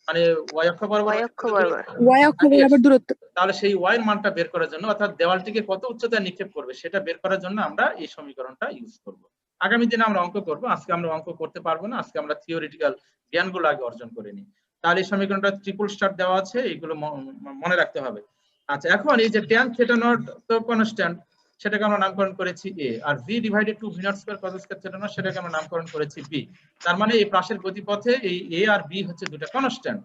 মানে y অক্ষ বরাবর, Y অক্ষ বরাবর। y অক্ষ বরাবর দূরত্ব। তাহলে সেই y এর মানটা বের করার জন্য, অর্থাৎ দেওয়ালটিকে কত উচ্চতায় নিক্ষেপ করবে সেটা বের করার জন্য আমরা এই সমীকরণটা ইউজ করব। আগামী দিনে আমরা অঙ্ক করব, আজকে আমরা অঙ্ক করতে পারবো না, আজকে আমরা থিওরিটিক্যাল জ্ঞানগুলো আগে অর্জন করে নিই। তাহলে এই সমীকরণটা ট্রিপল স্টার দেওয়া আছে, এইগুলো মনে রাখতে হবে। আচ্ছা, এখন এই যে tan থিটা নট তো কনস্ট্যান্ট, সেটাকে আমরা নামকরণ করেছি a, আর v divided 2 v naught square cos square theta naught সেটাকে আমরা নামকরণ করেছি b। তার মানে এই পাশের গতিপথে এই a আর b হচ্ছে দুটো কনস্ট্যান্ট।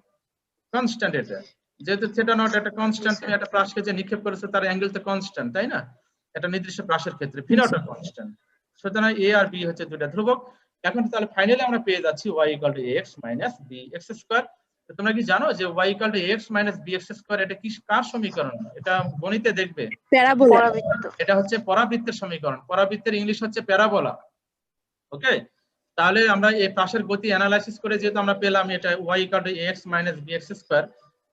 এটা যেহেতু থিটা নট একটা কনস্ট্যান্ট, তুমি একটা পাশকে যে নিক্ষেপ করেছো তার অ্যাঙ্গেল তো কনস্ট্যান্ট, তাই না? এটা নির্দিষ্ট পাশের ক্ষেত্রে ভি নট কনস্ট্যান্ট, সুতরাং a আর b হচ্ছে দুটো ধ্রুবক। এখন তাহলে ফাইনালি আমরা পেয়ে যাচ্ছি y equal to ax minus bx square. তো তোমরা কি জানো যে y equal to ax minus bx square এটা কি কার সমীকরণ? এটা গণিতে দেখবে, প্যারাবোলা। পরাবৃত্ত। এটা হচ্ছে পরাবৃত্তের সমীকরণ। পরাবৃত্তের ইংলিশ হচ্ছে প্যারাবোলা। ওকে, তাহলে আমরা এই পাশের গতি অ্যানালাইসিস করে যেহেতু আমরা পেলাম এটা y = ax - bx স্কয়ার,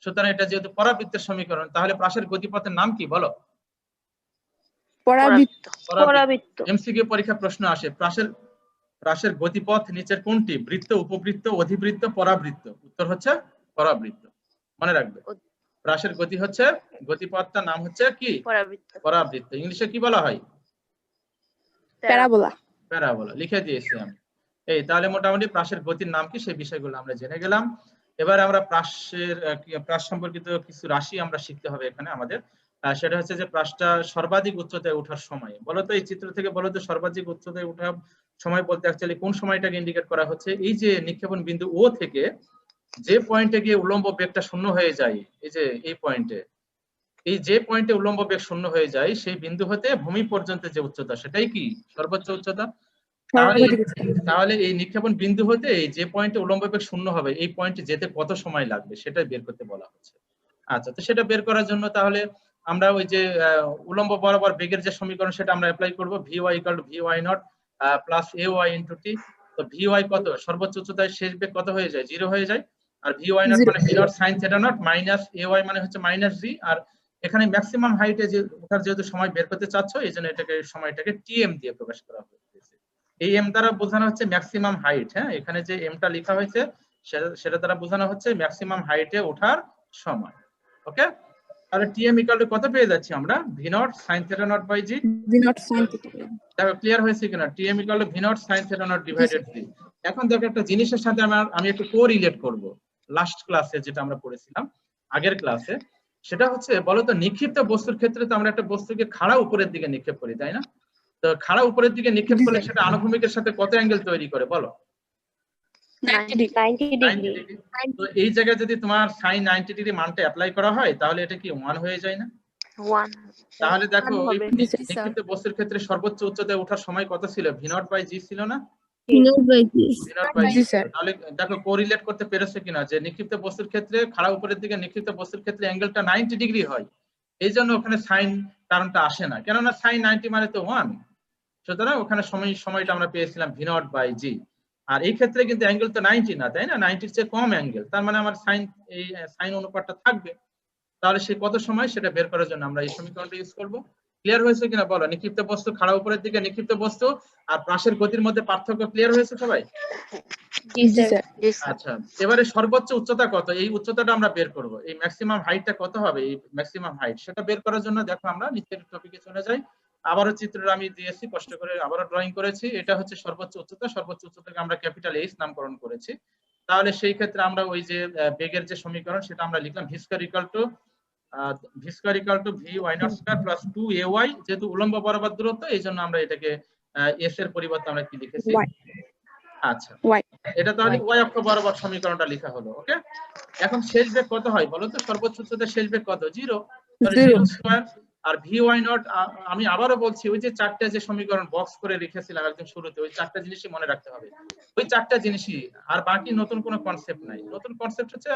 সুতরাং এটা যেহেতু পরাবৃত্তের সমীকরণ, তাহলে পাশের গতিপথের নাম কি বলো? পরাবৃত্ত। পরাবৃত্ত। এমসিকিউ পরীক্ষা প্রশ্ন আসে, পাশের গতিপথ নিচের কোনটি? বৃত্ত, উপবৃত্ত, অধিবৃত্ত, পরাবৃত্ত? উত্তর হচ্ছে পরাবৃত্ত। মনে রাখবে, পাশের গতি হচ্ছে গতিপথটার নাম হচ্ছে কি? পরাবৃত্ত। ইংলিশে কি বলা হয়? প্যারাবোলা। প্যারাবোলা লিখে দিয়েছি আমি। এই তাহলে মোটামুটি পাশের গতির নাম কি সেই বিষয়গুলো আমরা জেনে গেলাম। এবার আমরা পাশ সম্পর্কিত কিছু রাশি আমরা শিখতে হবে এখানে আমাদের। সেটা হচ্ছে যে পাশটা সর্বাধিক উচ্চতায় ওঠার সময়। বলতো এই চিত্র থেকে বলতো সর্বাধিক উচ্চতায় ওঠার সময় বলতে অ্যাকচুয়ালি কোন সময়টাকে ইন্ডিকেট করা হচ্ছে? এই যে নিক্ষেপণ বিন্দু ও থেকে যে পয়েন্টে গিয়ে উল্লম্ব বেগটা শূন্য হয়ে যায়, এই যে এই পয়েন্টে, এই যে পয়েন্টে উল্লম্ব বেগ শূন্য হয়ে যায় সেই বিন্দু হতে ভূমি পর্যন্ত যে উচ্চতা সেটাই কি সর্বোচ্চ উচ্চতা। তাহলে এই নিক্ষেপণ বিন্দু হতে এই যে পয়েন্টে উল্লম্ব বেগ শূন্য হবে এই পয়েন্টে যেতে কত সময় লাগবে সেটা বের করতে বলা হচ্ছে। আচ্ছা, তো সেটা বের করার জন্য তাহলে আমরা ওই যে উল্লম্ব বরাবর বেগের যে সমীকরণ সেটা আমরা অ্যাপ্লাই করব। Vy = Vy0 plus Ay * t। তো Vy কত? সর্বোচ্চ উচ্চতায় শেষ বেগ কত হয়ে যায়? 0 হয়ে যায়। আর Vy0 মানে v0 sin θ0 মাইনাস Ay মানে হচ্ছে -g। আর এখানে ম্যাক্সিমাম হাইটে যে ওঠার যেহেতু সময় বের করতে চাচ্ছ এই জন্য এটাকে সময়টাকে tm দিয়ে প্রকাশ করা হয়েছে। এই m দ্বারা বোঝানো হচ্ছে ম্যাক্সিমাম হাইট। হ্যাঁ, এখানে যে mটা লেখা হয়েছে সেটা দ্বারা বোঝানো হচ্ছে ম্যাক্সিমাম হাইটে ওঠার সময়। ওকে, তাহলে tm = কত পেয়ে যাচ্ছি আমরা? v0 sin θ0/g। v0 sin θ। দেখো ক্লিয়ার হয়েছে কিনা? tm = v0 sin θ0 divided g। এখন দেখো একটা জিনিসের সাথে আমি একটু কোরিলেট করব। লাস্ট ক্লাসে যেটা আমরা পড়েছিলাম আগের ক্লাসে, সেটা হচ্ছে বলতো নিক্ষিপ্ত বস্তুর ক্ষেত্রে তো আমরা একটা বস্তুকে খাড়া উপরের দিকে নিক্ষেপ করি, তাই না? তো খাড়া উপরের দিকে নিক্ষেপ করলে সেটা আনুভূমিকের সাথে কত অ্যাঙ্গেল তৈরি করে বলো? 90 ডিগ্রি। 90 ডিগ্রি। তো এই জায়গায় যদি তোমার sin 90 ডিগ্রি মানটা অ্যাপ্লাই করা হয় তাহলে এটা কি 1 হয়ে যায় না? 1 তাহলে দেখো ওই হবে। নিক্ষিপ্ত বস্তুর ক্ষেত্রে সর্বোচ্চ উচ্চতায় ওঠার সময় কত ছিল? v0/g ছিল না? জি স্যার। তাহলে দেখো কোরিলেট করতে পেরেছো কিনা যে নিক্ষিপ্ত বস্তুর ক্ষেত্রে খাড়া উপরের দিকে নিক্ষিপ্ত বস্তুর ক্ষেত্রে অ্যাঙ্গেলটা 90 ডিগ্রি হয়, এই জন্য ওখানে সাইন টার্মটা আসে না, কেননা sin 90 মানে তো 1। সুতরাং ওখানে সময়টা আমরা পেয়েছিলাম v0/g। আর এই ক্ষেত্রে কিন্তু অ্যাঙ্গেল তো 90 না, তাই না? 90 এর চেয়ে কম অ্যাঙ্গেল, তার মানে আমার সাইন অনুপাতটা থাকবে। তাহলে সে কত সময় সেটা বের করার জন্য আমরা এই সমীকরণটা ইউজ করব। ক্লিয়ার হয়েছে কিনা বলো? নিক্ষিপ্ত বস্তু খাড়া উপরের দিকে নিক্ষিপ্ত বস্তু আর পাশের গতির মধ্যে পার্থক্য ক্লিয়ার হয়েছে সবাই? জি স্যার। আচ্ছা, এবারে সর্বোচ্চ উচ্চতা কত এই উচ্চতাটা আমরা বের করব। এই ম্যাক্সিমাম হাইটটা কত হবে? এই ম্যাক্সিমাম হাইট সেটা বের করার জন্য দেখো আমরা নিচের টপিকে চলে যাই। আবারও চিত্রটা আমি দিয়েছি, কষ্ট করে আবারও ড্রয়িং করেছি। এটা হচ্ছে সর্বোচ্চ উচ্চতা, সর্বোচ্চ উচ্চতাকে আমরা ক্যাপিটাল H নামকরণ করেছি। তাহলে সেই ক্ষেত্রে আমরা ওই যে বেগের যে সমীকরণ সেটা আমরা লিখলাম v² = Vy0² + 2ay। যেহেতু উল্লম্ব বরাবর দূরত্ব এই জন্য আমরা এটাকে s এর পরিবর্তে আমরা কি লিখেছি? আচ্ছা, এটা তাহলে y অক্ষ বরাবর সমীকরণটা লেখা হলো। ওকে, এখন শেষ বেগ কত হয় বলো তো? সর্বোচ্চ উচ্চতার শেষ বেগ কত? 0। তাহলে 0² আর Vy0 আমি আবারও বলছি ওই যে চারটা যে সমীকরণ বক্স করে লিখেছিলাম একদম শুরুতে, ওই চারটা জিনিসই মনে রাখতে হবে। ওই চারটা জিনিসই, আর বাকি নতুন কোনো কনসেপ্ট নাই। নতুন কনসেপ্ট হচ্ছে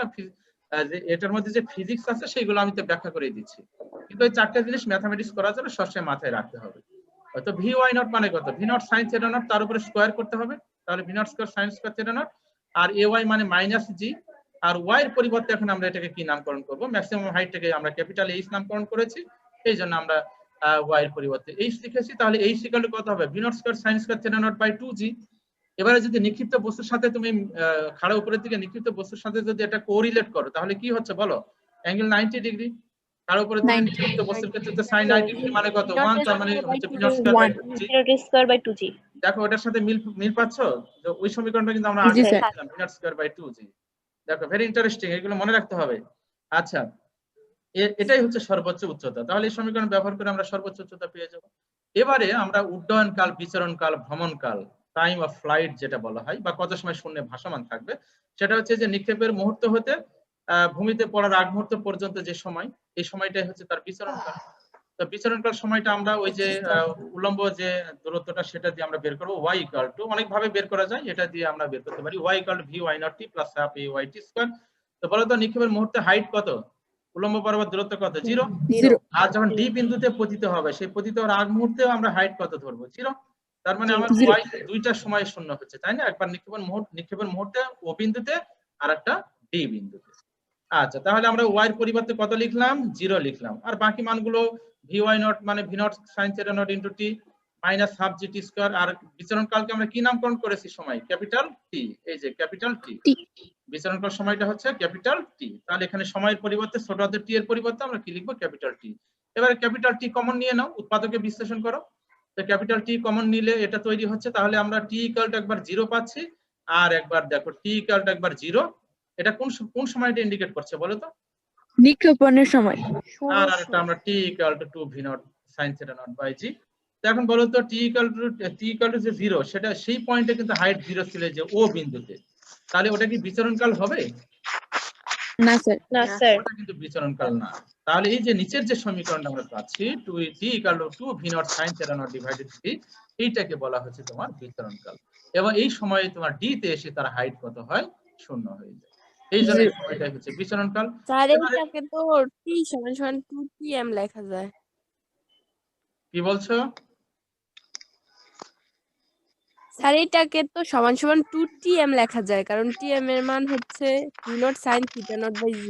যে এটার মধ্যে যে ফিজিক্স আছে সেগুলো আমি তো ব্যাখ্যা করে দিচ্ছি, কিন্তু ওই চারটা জিনিস ম্যাথমেটিক্স করার জন্য সবসময় মাথায় রাখতে হবে। তো Vy0 মানে কত? v0 sin θ0 তার উপরে স্কয়ার করতে হবে, তাহলে v0² sin² θ0। আর ay মানে -g। আর y এর পরিবর্তে এখন আমরা এটাকে কি নামকরণ করব? ম্যাক্সিমাম হাইটটাকে আমরা ক্যাপিটাল H নামকরণ করেছি, এই জন্য আমরা y এর পরিবর্তে h লিখেছি। তাহলে h = কত হবে? v0² sin² θ0/2g। এবারে যদি নিক্ষিপ্ত বস্তুর সাথে তুমি খাড়া উপরের দিকে নিক্ষিপ্ত বস্তুর সাথে যদি এটা কোরিলেট করো তাহলে কি হচ্ছে বলো? Angle 90 degree. খাড়া উপরের দিকে নিক্ষিপ্ত বস্তুর ক্ষেত্রে তো sin 90 ডিগ্রি মানে কত? 1, তার মানে হচ্ছে v0²/2g। দেখো ওটার সাথে মিল পাচ্ছ? যে ওই সমীকরণটা কিন্তু আমরা আগে পেয়েছিলাম v0²/2g। দেখো ভেরি ইন্টারেস্টিং, এগুলো মনে রাখতে হবে। আচ্ছা, এটাই হচ্ছে সর্বোচ্চ উচ্চতা। তাহলে এই সমীকরণ ব্যবহার করে আমরা সর্বোচ্চ উচ্চতা পেয়ে যাব। এবারে আমরা উড্ডয়ন কাল, বিচরণ কাল, ভ্রমণ কাল, টাইম অফ ফ্লাইট যেটা বলা হয়, বা কত সময় শূন্যে ভাসমান থাকবে, সেটা হচ্ছে যে নিক্ষেপের মুহূর্ত হতে ভূমিতে পড়ার আগ মুহূর্ত পর্যন্ত যে সময়, এই সময়টাই হচ্ছে তার বিচরণ কাল। তো বিচরণ কাল সময়টা আমরা ওই যে উল্লম্ব যে দূরত্বটা সেটা দিয়ে আমরা বের করব। y = অনেক ভাবে বের করা যায়, এটা দিয়ে আমরা বের করতে পারি। y = Vy0t + half ayt²। তো বলো তো নিক্ষেপের মুহূর্তে হাইট কত? উল্লম্ব বরাবর দূরত্ব কত? 0। আর যখন ডি বিন্দুতে পতিত হবে সেই পতিত হওয়ার আগ মুহূর্তেও আমরা হাইট কত ধরবো? 0। তার মানে আমার Zero. y দুইটা সময় শূন্য হচ্ছে, তাই না? একবার নিক্ষেপের মুহূর্তে ও বিন্দুতে আর একটা ডি বিন্দুতে। আচ্ছা, তাহলে আমরা y এর পরিবর্তে কত লিখলাম? 0 লিখলাম। আর বাকি মানগুলো vy নট মানে v naught sin θ naught into t minus half gt square. আর বিচরণকালকে আমরা কি নামকরণ করেছি সময়? Capital T. এই যে ক্যাপিটাল টি, T. বিচরণকাল সময়টা হচ্ছে ক্যাপিটাল টি। তাহলে এখানে সময়ের পরিবর্তে ছোট হাতের টি এর পরিবর্তে আমরা কি লিখবো? Capital T. এবারে ক্যাপিটাল টি কমন নিয়ে নাও, উৎপাদকে বিশ্লেষণ করো। তো ক্যাপিটাল টি কমন নিলে এটা তৈরি হচ্ছে, তাহলে আমরা টি ইকুয়াল টু একবার 0 পাচ্ছি, আর একবার দেখো টি ইকুয়াল টু একবার 0। এটা কোন সময়টা ইন্ডিকেট করছে বলো তো? নিক্ষেপণের সময়। আর একটা আমরা T equal to 2 v naught sin θ naught by G. তো এখন বলো তো টি ইকুয়াল টু যে 0, সেটা সেই পয়েন্টে কিন্তু হাইট 0 ছিল যে ও বিন্দুতে, তাহলে ওটা কি বিচরণকাল হবে? না স্যার। না স্যার। ওটা কিন্তু বিচরণকাল না। তাহলে এই যে নিচের যে সমীকরণটা আমরা পাচ্ছি 2t equal to 2 v naught sin θ naught divided 3, এইটাকে বলা হচ্ছে তোমার বিচরণকাল। এবং এই সময়ে তোমার ডি তে এসে তার হাইট কত হয়? 0 হয়ে যায়। এই জন্য এই সময়টা হচ্ছে বিচরণকাল। স্যার এবারে এটাকে তো t সমান সমান 2tm লেখা যায়। কি বলছো? স্যার এটাকে তো সমান সমান 2tm লেখা যায়, কারণ tm এর মান হচ্ছে v naught sin θ naught by g।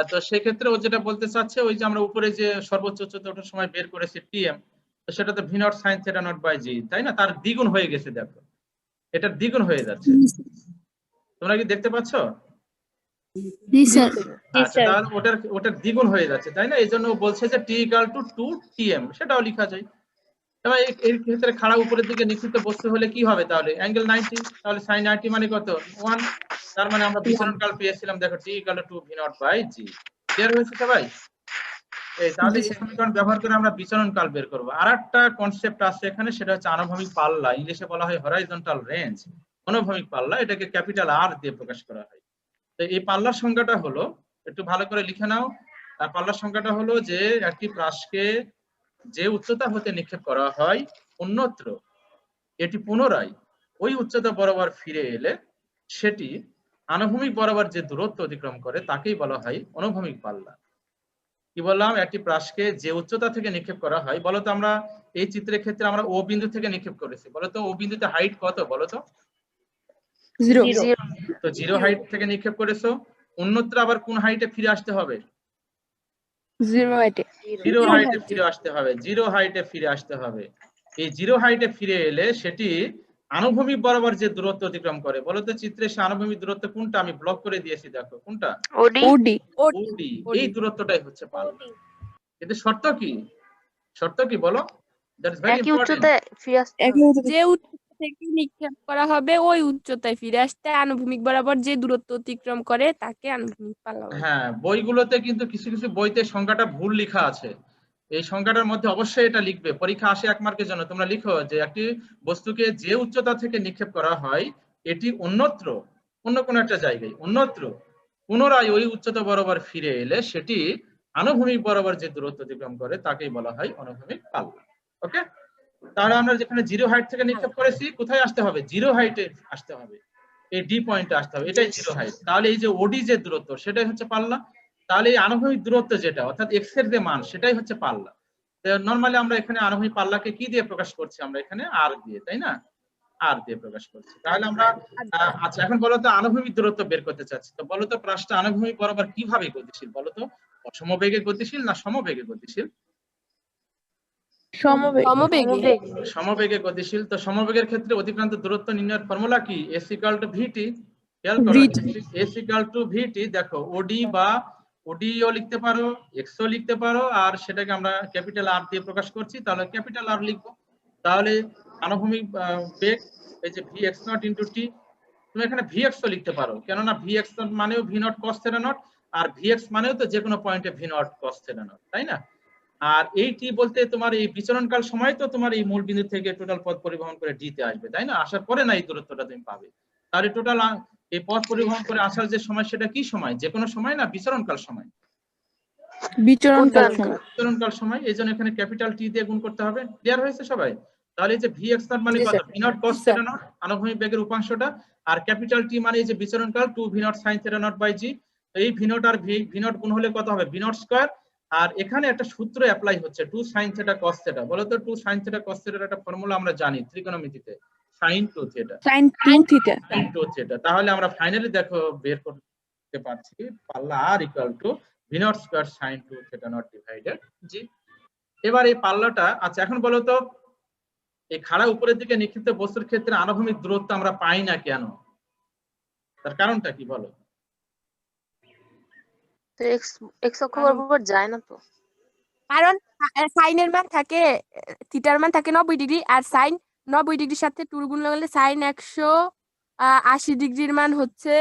তো সেক্ষেত্রে ও যেটা বলতে চাচ্ছে, ওই যে আমরা উপরে যে সর্বোচ্চ উচ্চতা ওঠার সময় বের করেছি টিএম, তো সেটা তো V not sine theta naught by G, তাই না? তার দ্বিগুণ হয়ে গেছে, দেখো এটার দ্বিগুণ হয়ে যাচ্ছে। তোমরা কি দেখতে পাচ্ছ? জি স্যার। আচ্ছা, তাহলে ওটার দ্বিগুণ হয়ে যাচ্ছে, তাই না? এই জন্য ও বলছে যে টি ইকুয়াল টু 2tm, সেটাও লেখা যায়। এবার এই ক্ষেত্রে খাড়া উপরের দিকে নিক্ষিপ্ত বস্তু হলে কি হবে? তাহলে অ্যাঙ্গেল 90, তাহলে sin 90 মানে কত? 1। তার মানে আমরা বিচরণকাল পেয়েছিলাম, দেখো T equal to 2 v naught by G. Clear হয়েছে সবাই? এই তাহলে এই সমীকরণ ব্যবহার করে আমরা বিচরণকাল বের করব। আরেকটা কনসেপ্ট আছে এখানে, সেটা হচ্ছে আনুভূমিক পাল্লা। ইংলিশে বলা হয় হরাইজন্টাল রেঞ্জ। অনুভূমিক পাল্লা, এটাকে ক্যাপিটাল আর দিয়ে প্রকাশ করা হয়। তো এই পাল্লার সংজ্ঞাটা হলো, একটু ভালো করে লিখে নাও। পাল্লার সংজ্ঞাটা হলো যে একটি প্রাসকে যে উচ্চতা হতে নিক্ষেপ করা হয় অন্যত্র, এটি পুনরায় ওই উচ্চতা বরাবর ফিরে এলে সেটি আনুভূমিক বরাবর যে দূরত্ব অতিক্রম করে তাকেই বলা হয় অনুভূমিক পাল্লা। কি বললাম? একটি প্রাসকে যে উচ্চতা থেকে নিক্ষেপ করা হয়, বলতো আমরা এই চিত্রের ক্ষেত্রে আমরা ও বিন্দু থেকে নিক্ষেপ করেছি, বলতো ও বিন্দুতে হাইট কত বলতো? 0। তো 0 হাইট থেকে নিক্ষেপ করেছো, অন্যত্র আবার কোন হাইটে ফিরে আসতে হবে? 0 হাইটে। 0 হাইটে ফিরে আসতে হবে। 0 হাইটে ফিরে আসতে হবে। এই 0 হাইটে ফিরে এলে সেটি আনুভূমিক বরাবর যে দূরত্ব অতিক্রম করে, বলতো চিত্রে সে আনুভূমিক দূরত্ব কোনটা? আমি ব্লক করে দিয়েছি, দেখো কোনটা? ওডি। ওডি। ওডি। এই দূরত্বটাই হচ্ছে পাল্লা। কিন্তু শর্ত কি? শর্ত কি বলো? দ্যাট ইজ ভেরি একই ইম্পর্টেন্ট। উচ্চতায় ফিরে আসতে একই হবে। উচ্চতা। যে উচ্চতা থেকে নিক্ষেপ করা হবে ওই উচ্চতায় ফিরে আসতে আনুভূমিক বরাবর যে দূরত্ব অতিক্রম করে তাকে আনুভূমিক পাল্লা বলে। হ্যাঁ, বইগুলোতে কিন্তু কিছু কিছু বইতে সংজ্ঞাটা ভুল লেখা আছে। এই সংজ্ঞাটার মধ্যে অবশ্যই এটা লিখবে, পরীক্ষা আসে 1 মার্কের জন্য। তোমরা লিখো যে একটি বস্তুকে যে উচ্চতা থেকে নিক্ষেপ করা হয় এটি অন্যত্র, অন্য কোনো একটা জায়গায় অন্যত্র পুনরায় ওই উচ্চতা বরাবর ফিরে এলে সেটি আনুভূমিক বরাবর যে দূরত্ব অতিক্রম করে তাকেই বলা হয় অনুভূমিক পাল্লা। ওকে, তাহলে আমরা যেখানে 0 হাইট থেকে নিক্ষেপ করেছি, কোথায় আসতে হবে? 0 হাইটে আসতে হবে, এই ডি পয়েন্টে আসতে হবে, এটাই 0 হাইট। তাহলে এই যে ওডি যে দূরত্ব সেটাই হচ্ছে পাল্লা। তাহলে এই আনুভূমিক দূরত্ব যেটা, অর্থাৎ এক্স এর যে মান, সেটাই হচ্ছে পাল্লা। নরমালি আমরা এখানে আনুভূমিক পাল্লাকে কি দিয়ে প্রকাশ করছি? আমরা এখানে আর দিয়ে, তাই না? আর দিয়ে প্রকাশ করছি। তাহলে আমরা আচ্ছা, এখন বলো তো আনুভূমিক দূরত্ব বের করতে চাচ্ছি, তো বলো তো প্রাসটা আনুভূমিক বরাবর কিভাবে গতিশীল বলো তো? সমবেগে গতিশীল না সমবেগে গতিশীল? সমবেগ। সমবেগে। সমবেগে গতিশীল। তো সমবেগের ক্ষেত্রে অতিক্রান্ত দূরত্ব নির্ণয়ের ফর্মুলা কি? s = vt। খেয়াল করো, s = vt। দেখো ওডি বা ওডিও লিখতে পারো, এক্স ও লিখতে পারো, আর সেটাকে আমরা ক্যাপিটাল আর দিয়ে প্রকাশ করছি, তাহলে ক্যাপিটাল আর লিখবো। তাহলে আনুভূমিক বেগ এই যে vx0 * t, তুমি এখানে vx ও লিখতে পারো, কেননা vx0 মানেও v নট cos θ নট, আর vx মানেও তো যে কোনো পয়েন্টে v নট cos θ নট, তাই না? আর এই টি বলতে তোমার এই বিচরণকাল সময় তো তোমার এই মূল বিন্দু থেকে টোটাল পথ পরিবহন করে ডি তে আসবে, তাই না? আসার পরে না এই দূরত্বটা তুমি পাবে। তাহলে টোটাল এই পথ পরিবহন করে আসার যে সময়, সেটা কি সময়? যে কোনো সময় না বিচরণকাল সময়? বিচরণকাল সময়। বিচরণকাল সময়। এই জন্য এখানে ক্যাপিটাল টি দিয়ে গুণ করতে হবে। ক্লিয়ার হয়েছে সবাই? তাহলে এই যে vx0 মানে কত? v নট cos θ নট, আনুভূমিক বেগের উপাংশটা। আর ক্যাপিটাল টি মানে এই যে বিচরণকাল 2 v naught sin θ naught by G. এই v নট আর v নট গুণ হলে কত হবে? v naught square. আর এখানে একটা সূত্র অ্যাপ্লাই হচ্ছে 2 sin θ cos θ। বলো তো 2 sin θ cos θ এর একটা ফর্মুলা আমরা জানি ত্রিকোণমিতিতে, sin 2 θ। sin 2 theta. sin 2 θ। তাহলে আমরা ফাইনালি দেখো বের করতে পারছি পাল্লা r equal to v naught square sin 2 θ naught divided g। এবার এই পাল্লাটা, আচ্ছা এখন বলো তো এই খাড়া উপরের দিকে নিক্ষিপ্ত বস্তুর ক্ষেত্রে আনুভূমিক দূরত্ব আমরা পাই না কেন? তার কারণটা কি বলো? তো এক্স অক্ষ বরাবর যায় না তো। কারণ সাইনের মান থাকে, থিটার মান থাকে 90 ডিগ্রি, আর সাইন 90 ডিগ্রির সাথে 2 গুণ করলে সাইন 180 ডিগ্রির মান হচ্ছে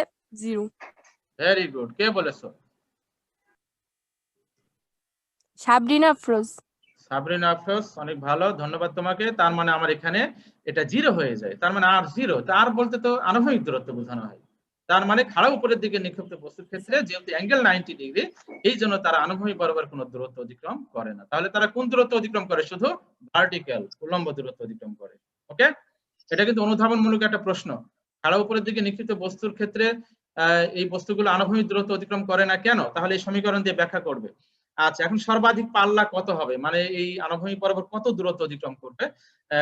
0। ভেরি গুড, কে বলেছো? সাবরিনা আফরোজ। সাবরিনা আফরোজ, অনেক ভালো, ধন্যবাদ তোমাকে। তার মানে আমার এখানে এটা 0 হয়ে যায়, তার মানে আর 0। তার বলতে তো আনুভূমিক দূরত্ব বোঝানো হয়। তার মানে খাড়া উপরের দিকে নিক্ষিপ্ত বস্তুর ক্ষেত্রে যেহেতু অ্যাঙ্গেল 90 ডিগ্রি, এই জন্য তারা আনুভূমিক বরাবর কোনো দূরত্ব অতিক্রম করে না। তাহলে তারা কোন দূরত্ব অতিক্রম করে? শুধু ভার্টিক্যাল, উল্লম্ব দূরত্ব অতিক্রম করে। ওকে, এটা কিন্তু অনুধাবনমূলক একটা প্রশ্ন। খাড়া উপরের দিকে নিক্ষিপ্ত বস্তুর ক্ষেত্রে এই বস্তুগুলো আনুভূমিক দূরত্ব অতিক্রম করে না কেন? তাহলে এই সমীকরণ দিয়ে ব্যাখ্যা করবে। আচ্ছা, এখন সর্বাধিক পাল্লা কত হবে, মানে এই আনুভূমিক বরাবর কত দূরত্ব অতিক্রম করবে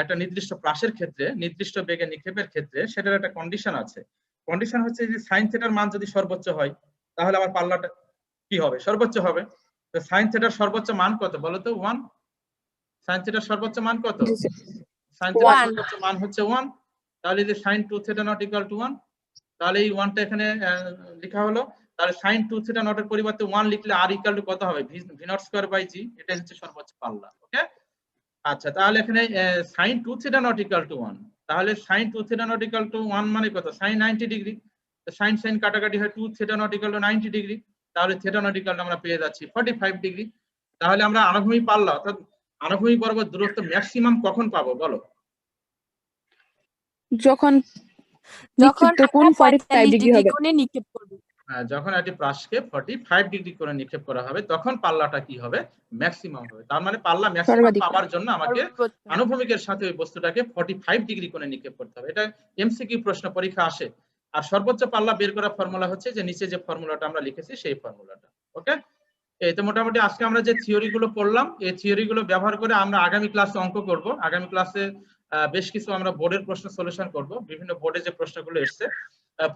একটা নির্দিষ্ট প্রাসের ক্ষেত্রে, নির্দিষ্ট বেগে নিক্ষেপের ক্ষেত্রে, সেটার একটা কন্ডিশন আছে। কন্ডিশন হচ্ছে যে সাইন থিটার মান যদি সর্বোচ্চ হয় তাহলে আমার পাল্লাটা কি হবে? সর্বোচ্চ হবে। তো সাইন থিটার সর্বোচ্চ মান কত বলো তো? 1। সাইন থিটার সর্বোচ্চ মান কত? সাইন থিটার সর্বোচ্চ মান হচ্ছে 1। তাহলে যে sine 2 theta naught equal to 1, তাহলে এই 1টা এখানে লেখা হলো। তাহলে সাইন 2 থিটা নট এর পরিবর্তে 1 লিখলে r ইকুয়াল টু কত হবে? v naught square by g। এটা হচ্ছে সর্বোচ্চ পাল্লা। ওকে, আচ্ছা, তাহলে এখানে sine 2 theta naught equal to 1, তাহলে sine 2 theta naught equal to 1 মানে কত? Sine 90 degree. তো সাইন সাইন কাটাকাটি হয় 2 theta naught equal to 90 degree, তাহলে থিটা নট ইকুয়াল টু আমরা পেয়ে যাচ্ছি 45 ডিগ্রি। তাহলে আমরা আনুভূমিক পাল্লা অর্থাৎ আনুভূমিক বরাবর দূরত্ব ম্যাক্সিমাম কখন পাবো বলো? যখন যখন নিক্ষিপ্ত কোণ 45 ডিগ্রি হবে। কোণে নিক্ষেপ করব। যখন একটি প্রাসকে 45 ডিগ্রি করে নিক্ষেপ করা হবে তখন পাল্লাটা কি হবে? ম্যাক্সিমাম হবে। তার মানে পাল্লা ম্যাক্সিমাম সর্বাধিক পাওয়ার জন্য আমাকে আনুভূমিকের সাথে ওই বস্তুটাকে 45 ডিগ্রি করে নিক্ষেপ করতে হবে। এটা এমসিকিউ প্রশ্ন পরীক্ষা আসে। আর সর্বোচ্চ পাল্লা বের করার ফর্মুলা হচ্ছে যে নিচে যে ফর্মুলাটা আমরা লিখেছি সেই ফর্মুলাটা। ওকে, এই তো মোটামুটি আজকে আমরা যে থিওরি গুলো পড়লাম, এই থিওরি গুলো ব্যবহার করে আমরা আগামী ক্লাসে অঙ্ক করব। আগামী ক্লাসে বেশ কিছু আমরা বোর্ডের প্রশ্ন সলিউশন করব। বিভিন্ন বোর্ডে যে প্রশ্নগুলো এসছে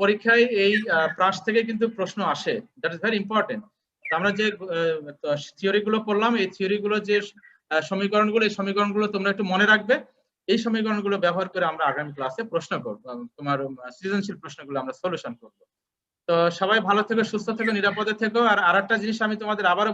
পরীক্ষায় এই প্রাস থেকে কিন্তু প্রশ্ন আসে, দ্যাট ইজ ভেরি ইম্পর্টেন্ট। আমরা যে থিওরি গুলো পড়লাম, এই থিওরি গুলো যে সমীকরণগুলো, এই সমীকরণগুলো তোমরা একটু মনে রাখবে। এই সমীকরণগুলো ব্যবহার করে আমরা আগামী ক্লাসে প্রশ্ন করব, তোমার সৃজনশীল প্রশ্নগুলো আমরা সলিউশন করব। তো সবাই ভালো থেকো, সুস্থ থেকো, নিরাপদে থেকো। আর আরেকটা জিনিস আমি তোমাদের আবারও